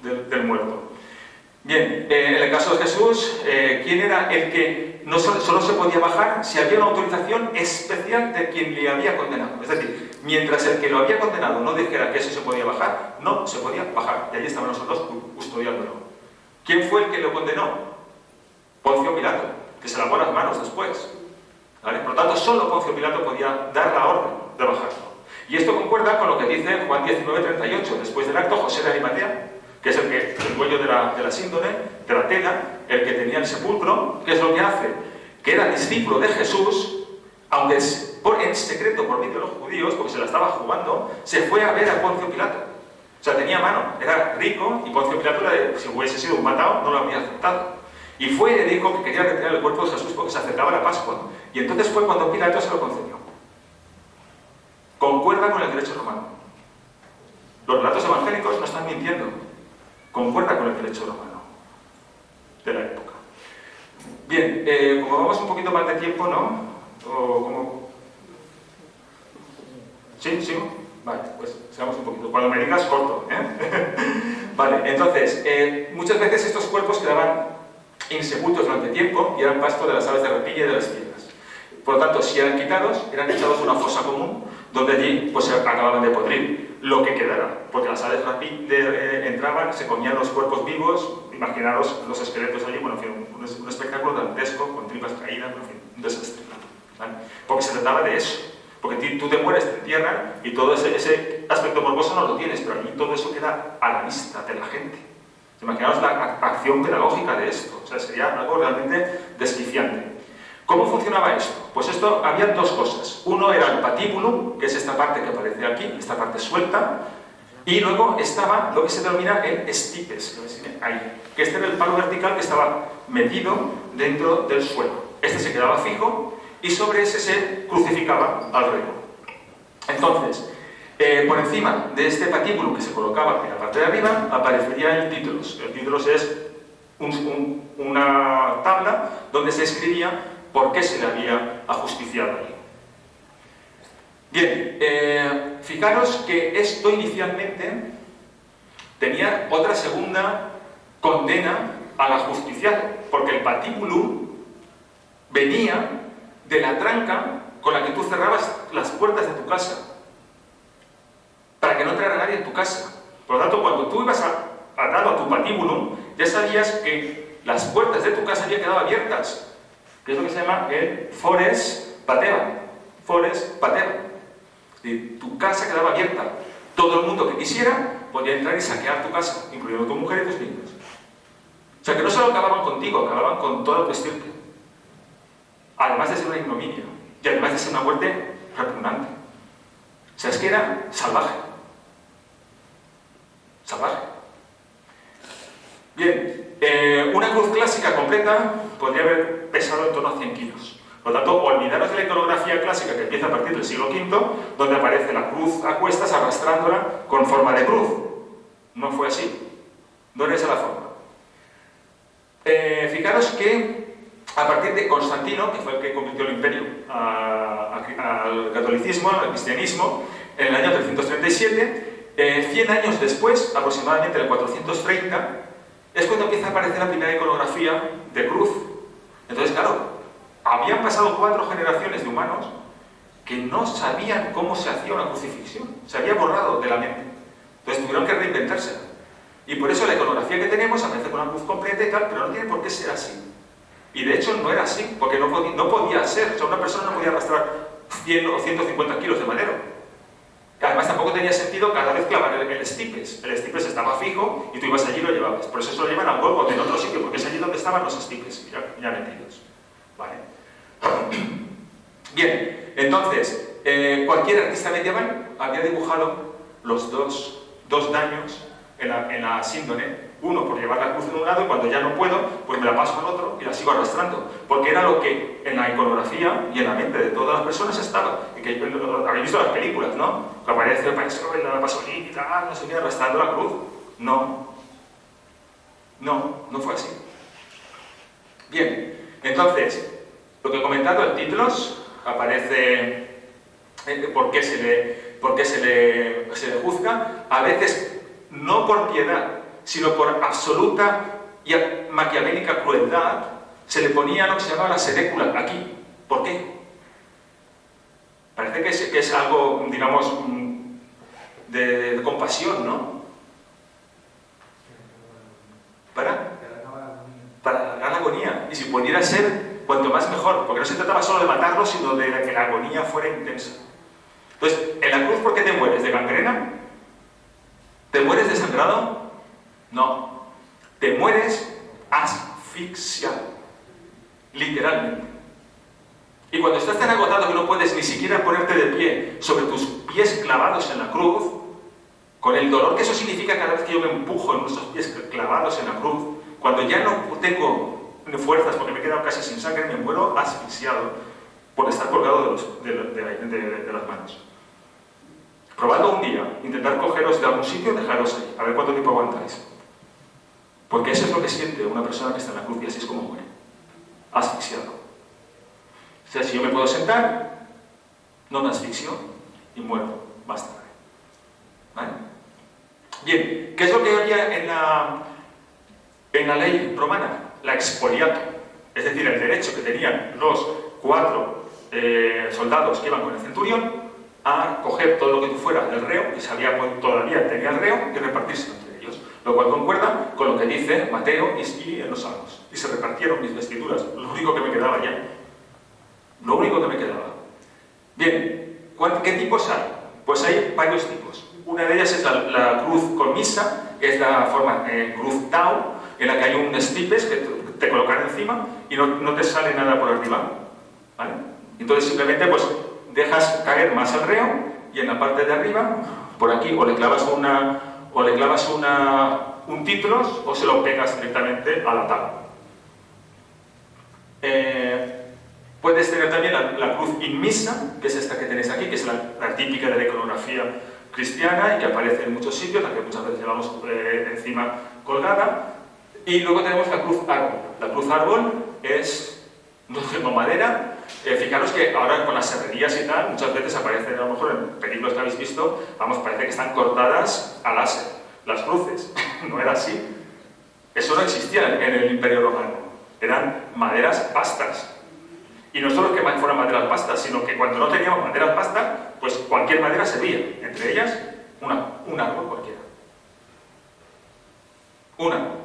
del muerto. Bien, en el caso de Jesús, ¿quién era el que no solo se podía bajar si había una autorización especial de quien le había condenado? Es decir, mientras el que lo había condenado no dijera que eso se podía bajar, no se podía bajar. Y allí estaban nosotros custodiándolo. ¿Quién fue el que lo condenó? Poncio Pilato, que se lavó las manos después. ¿Vale? Por lo tanto, solo Poncio Pilato podía dar la orden de bajarlo. Y esto concuerda con lo que dice Juan 19:38. Después del acto, José de Arimatea, que es el dueño de la síndone, de la tela, el que tenía el sepulcro, ¿qué es lo que hace? Que era discípulo de Jesús, aunque en secreto por medio de los judíos, porque se la estaba jugando, se fue a ver a Poncio Pilato. O sea, tenía mano, era rico, y Poncio Pilato, si hubiese sido un matado, no lo habría aceptado. Y fue y le dijo que quería retirar el cuerpo de Jesús porque se acercaba la Pascua. Y entonces fue cuando Pilato se lo concedió. Concuerda con el derecho romano. Los relatos evangélicos no están mintiendo. Concuerda con el derecho romano de la época. Bien, como vamos un poquito más de tiempo, ¿no? ¿O como... ¿Sí? ¿Sigo? Vale, pues sigamos un poquito. Cuando me digas, corto, ¿eh? Vale, entonces, muchas veces estos cuerpos quedaban insepultos durante tiempo y eran pasto de las aves de rapiña y de las fieras. Por lo tanto, si eran quitados, eran echados a una fosa común, donde allí pues, se acababan de podrir lo que quedara, porque las aves entraban, se comían los cuerpos vivos, imaginaros los esqueletos allí, bueno, en fin, un espectáculo dantesco, con tripas caídas, en fin, un desastre. ¿Vale? Porque se trataba de eso. Porque tú te mueres, te entierran y todo ese aspecto morboso no lo tienes, pero allí todo eso queda a la vista de la gente. Imaginaos la acción pedagógica de esto, o sea, sería algo realmente desquiciante. ¿Cómo funcionaba esto? Pues esto, había dos cosas. Uno era el patíbulo, que es esta parte que aparece aquí, esta parte suelta, y luego estaba lo que se denomina el estipes, que este era el palo vertical que estaba metido dentro del suelo. Este se quedaba fijo y sobre ese se crucificaba al reo. Entonces, por encima de este patíbulo que se colocaba en la parte de arriba, aparecería el títulos. El títulos es una tabla donde se escribía por qué se le había ajusticiado allí. Bien, fijaros que esto inicialmente tenía otra segunda condena al ajusticiado, porque el patíbulo venía de la tranca con la que tú cerrabas las puertas de tu casa, para que no entrara nadie en tu casa. Por lo tanto, cuando tú ibas atado a tu patíbulo, ya sabías que las puertas de tu casa habían quedado abiertas, que es lo que se llama el fores pateva. Fores pateva. Y tu casa quedaba abierta. Todo el mundo que quisiera podía entrar y saquear tu casa, incluyendo tu mujer y tus niños. O sea que no solo acababan contigo, acababan con todo tu estirpe. Además de ser una ignominia, y además de ser una muerte repugnante. O sea, es que era salvaje. Salvaje. Bien, una cruz clásica completa podría haber pesado en torno a 100 kilos. Por lo tanto, olvidaros de la iconografía clásica que empieza a partir del siglo V, donde aparece la cruz a cuestas arrastrándola con forma de cruz. No fue así. No era esa la forma. Fijaros que a partir de Constantino, que fue el que convirtió el imperio al catolicismo, al cristianismo, en el año 337, 100 años después, aproximadamente en el 430, es cuando empieza a aparecer la primera iconografía de cruz. Entonces, claro, habían pasado 4 generaciones de humanos que no sabían cómo se hacía una crucifixión. Se había borrado de la mente. Entonces tuvieron que reinventarse. Y por eso la iconografía que tenemos aparece con una cruz completa y tal, pero no tiene por qué ser así. Y de hecho no era así, porque no podía ser. O sea, una persona no podía arrastrar 100 o 150 kilos de madero. Además tampoco tenía sentido cada vez clavar el stipes. El stipes estaba fijo y tú ibas allí y lo llevabas. Por eso se lo llevan a un Golgot en otro sitio, porque es allí donde estaban los stipes, ya metidos. ¿Vale? Bien, entonces, cualquier artista medieval había dibujado los dos daños en la síndone. Uno por llevar la cruz en un lado y cuando ya no puedo, pues me la paso al otro y la sigo arrastrando. Porque era lo que en la iconografía y en la mente de todas las personas estaba. Y que habéis visto las películas, ¿no? Que aparece la pasolín y tal, no sé qué, arrastrando la cruz. No fue así. Bien, entonces, lo que he comentado en títulos, aparece por qué se le juzga, a veces no por piedad, sino por absoluta y maquiavélica crueldad, se le ponía lo que se llamaba la sedécula aquí. ¿Por qué? Parece que es algo, digamos, de compasión, ¿no? ¿Para alargar la agonía. Y si pudiera ser, cuanto más mejor, porque no se trataba solo de matarlo, sino de que la agonía fuera intensa. Entonces, en la cruz, ¿por qué te mueres? ¿De gangrena? ¿Te mueres desangrado? No. Te mueres asfixiado. Literalmente. Y cuando estás tan agotado que no puedes ni siquiera ponerte de pie sobre tus pies clavados en la cruz, con el dolor que eso significa cada vez que yo me empujo en nuestros pies clavados en la cruz, cuando ya no tengo fuerzas porque me he quedado casi sin sangre, me muero asfixiado por estar colgado de las manos. Probadlo un día, intentar cogeros de algún sitio y dejaros ahí, a ver cuánto tiempo aguantáis. Porque eso es lo que siente una persona que está en la cruz y así es como muere, asfixiado. O sea, si yo me puedo sentar, no me asfixio y muero más tarde. ¿Vale? Bien, ¿qué es lo que había en la ley romana? La expoliato, es decir, el derecho que tenían los 4 soldados que iban con el centurión a coger todo lo que tú fuera del reo, que todavía tenía el reo, y repartírselo entre ellos, lo cual concuerda con lo que dice Mateo y en los Salmos. Y se repartieron mis vestiduras, lo único que me quedaba ya. Lo único que me quedaba. Bien, ¿qué tipos hay? Pues hay varios tipos. Una de ellas es la cruz comisa, que es la forma cruz tau, en la que hay un stipes que te colocan encima y no te sale nada por arriba. ¿Vale? Entonces simplemente pues dejas caer más el reo y en la parte de arriba, por aquí, o le clavas un título o se lo pegas directamente a la tabla. Puedes tener también la cruz inmisa, que es esta que tenéis aquí, que es la típica de la iconografía cristiana y que aparece en muchos sitios, la que muchas veces llevamos encima colgada. Y luego tenemos la cruz árbol. La cruz árbol es de madera. Fijaros que ahora con las serrerías y tal, muchas veces aparecen, a lo mejor en películas que habéis visto, parece que están cortadas a láser, las cruces. No era así. Eso no existía en el Imperio Romano. Eran maderas pastas. Y no solo que fueran maderas pastas, sino que cuando no teníamos maderas pastas, pues cualquier madera servía. Entre ellas, un árbol cualquiera. Un árbol.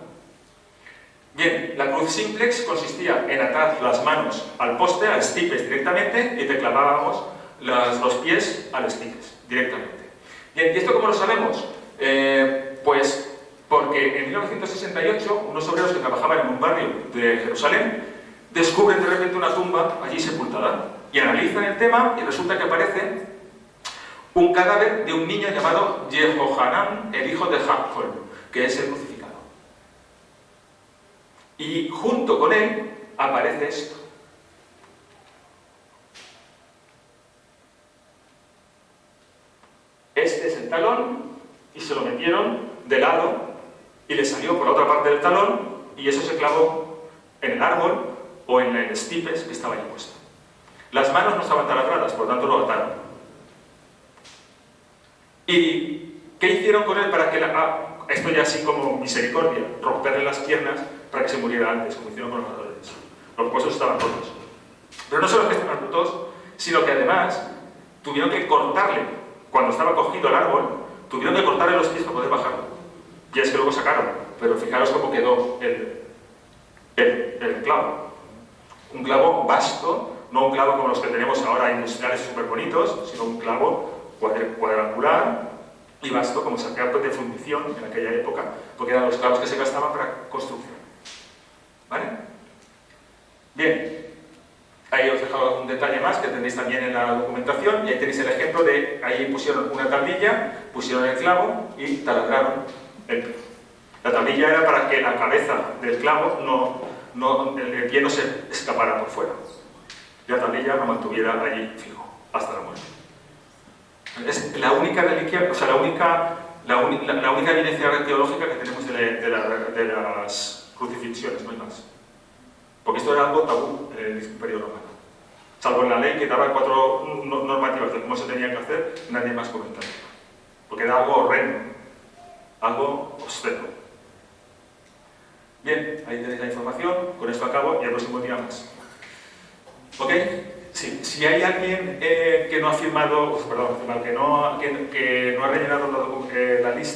Bien, la cruz simplex consistía en atar las manos al poste, al stipes directamente, y te clavábamos los pies al stipes directamente. Bien, ¿y esto cómo lo sabemos? Pues porque en 1968 unos obreros que trabajaban en un barrio de Jerusalén descubren de repente una tumba allí sepultada y analizan el tema y resulta que aparece un cadáver de un niño llamado Jehohanan, el hijo de Jacob, que es el crucificado. Y junto con él aparece esto. Este es el talón y se lo metieron de lado y le salió por la otra parte del talón y eso se clavó en el árbol o en el stipes que estaba ahí puesto. Las manos no estaban taladradas, por lo tanto lo ataron. ¿Y qué hicieron con él para que esto ya así como misericordia, romperle las piernas para que se muriera antes, como hicieron con los matadores? Los huesos estaban rotos. Pero no solo que estaban rotos, sino que además tuvieron que cortarle, cuando estaba cogido el árbol, tuvieron que cortarle los pies para poder bajarlo. Y es que luego sacaron, pero fijaros cómo quedó el clavo. Un clavo vasto, no un clavo como los que tenemos ahora industriales súper bonitos, sino un clavo cuadrangular y vasto, como se hacía de fundición en aquella época, porque eran los clavos que se gastaban para construcción. ¿Vale? Bien, ahí os he dejado un detalle más que tenéis también en la documentación, y ahí tenéis el ejemplo de, ahí pusieron una tablilla, pusieron el clavo y taladraron el pie. La tablilla era para que la cabeza del clavo el pie no se escapara por fuera. Y la tablilla lo mantuviera allí fijo, hasta la muerte. Es la única reliquia, o sea, la única evidencia arqueológica que tenemos de las crucifixiones, no hay más. Porque esto era algo tabú en el Imperio Romano. Salvo en la ley que daba 4 normativas de cómo se tenía que hacer, nadie más comentaba. Porque era algo horrendo, algo obsceno. Bien, ahí tenéis la información, con esto acabo y el próximo día más. ¿Ok? Sí, si hay alguien que no ha firmado, perdón, que no ha rellenado la lista,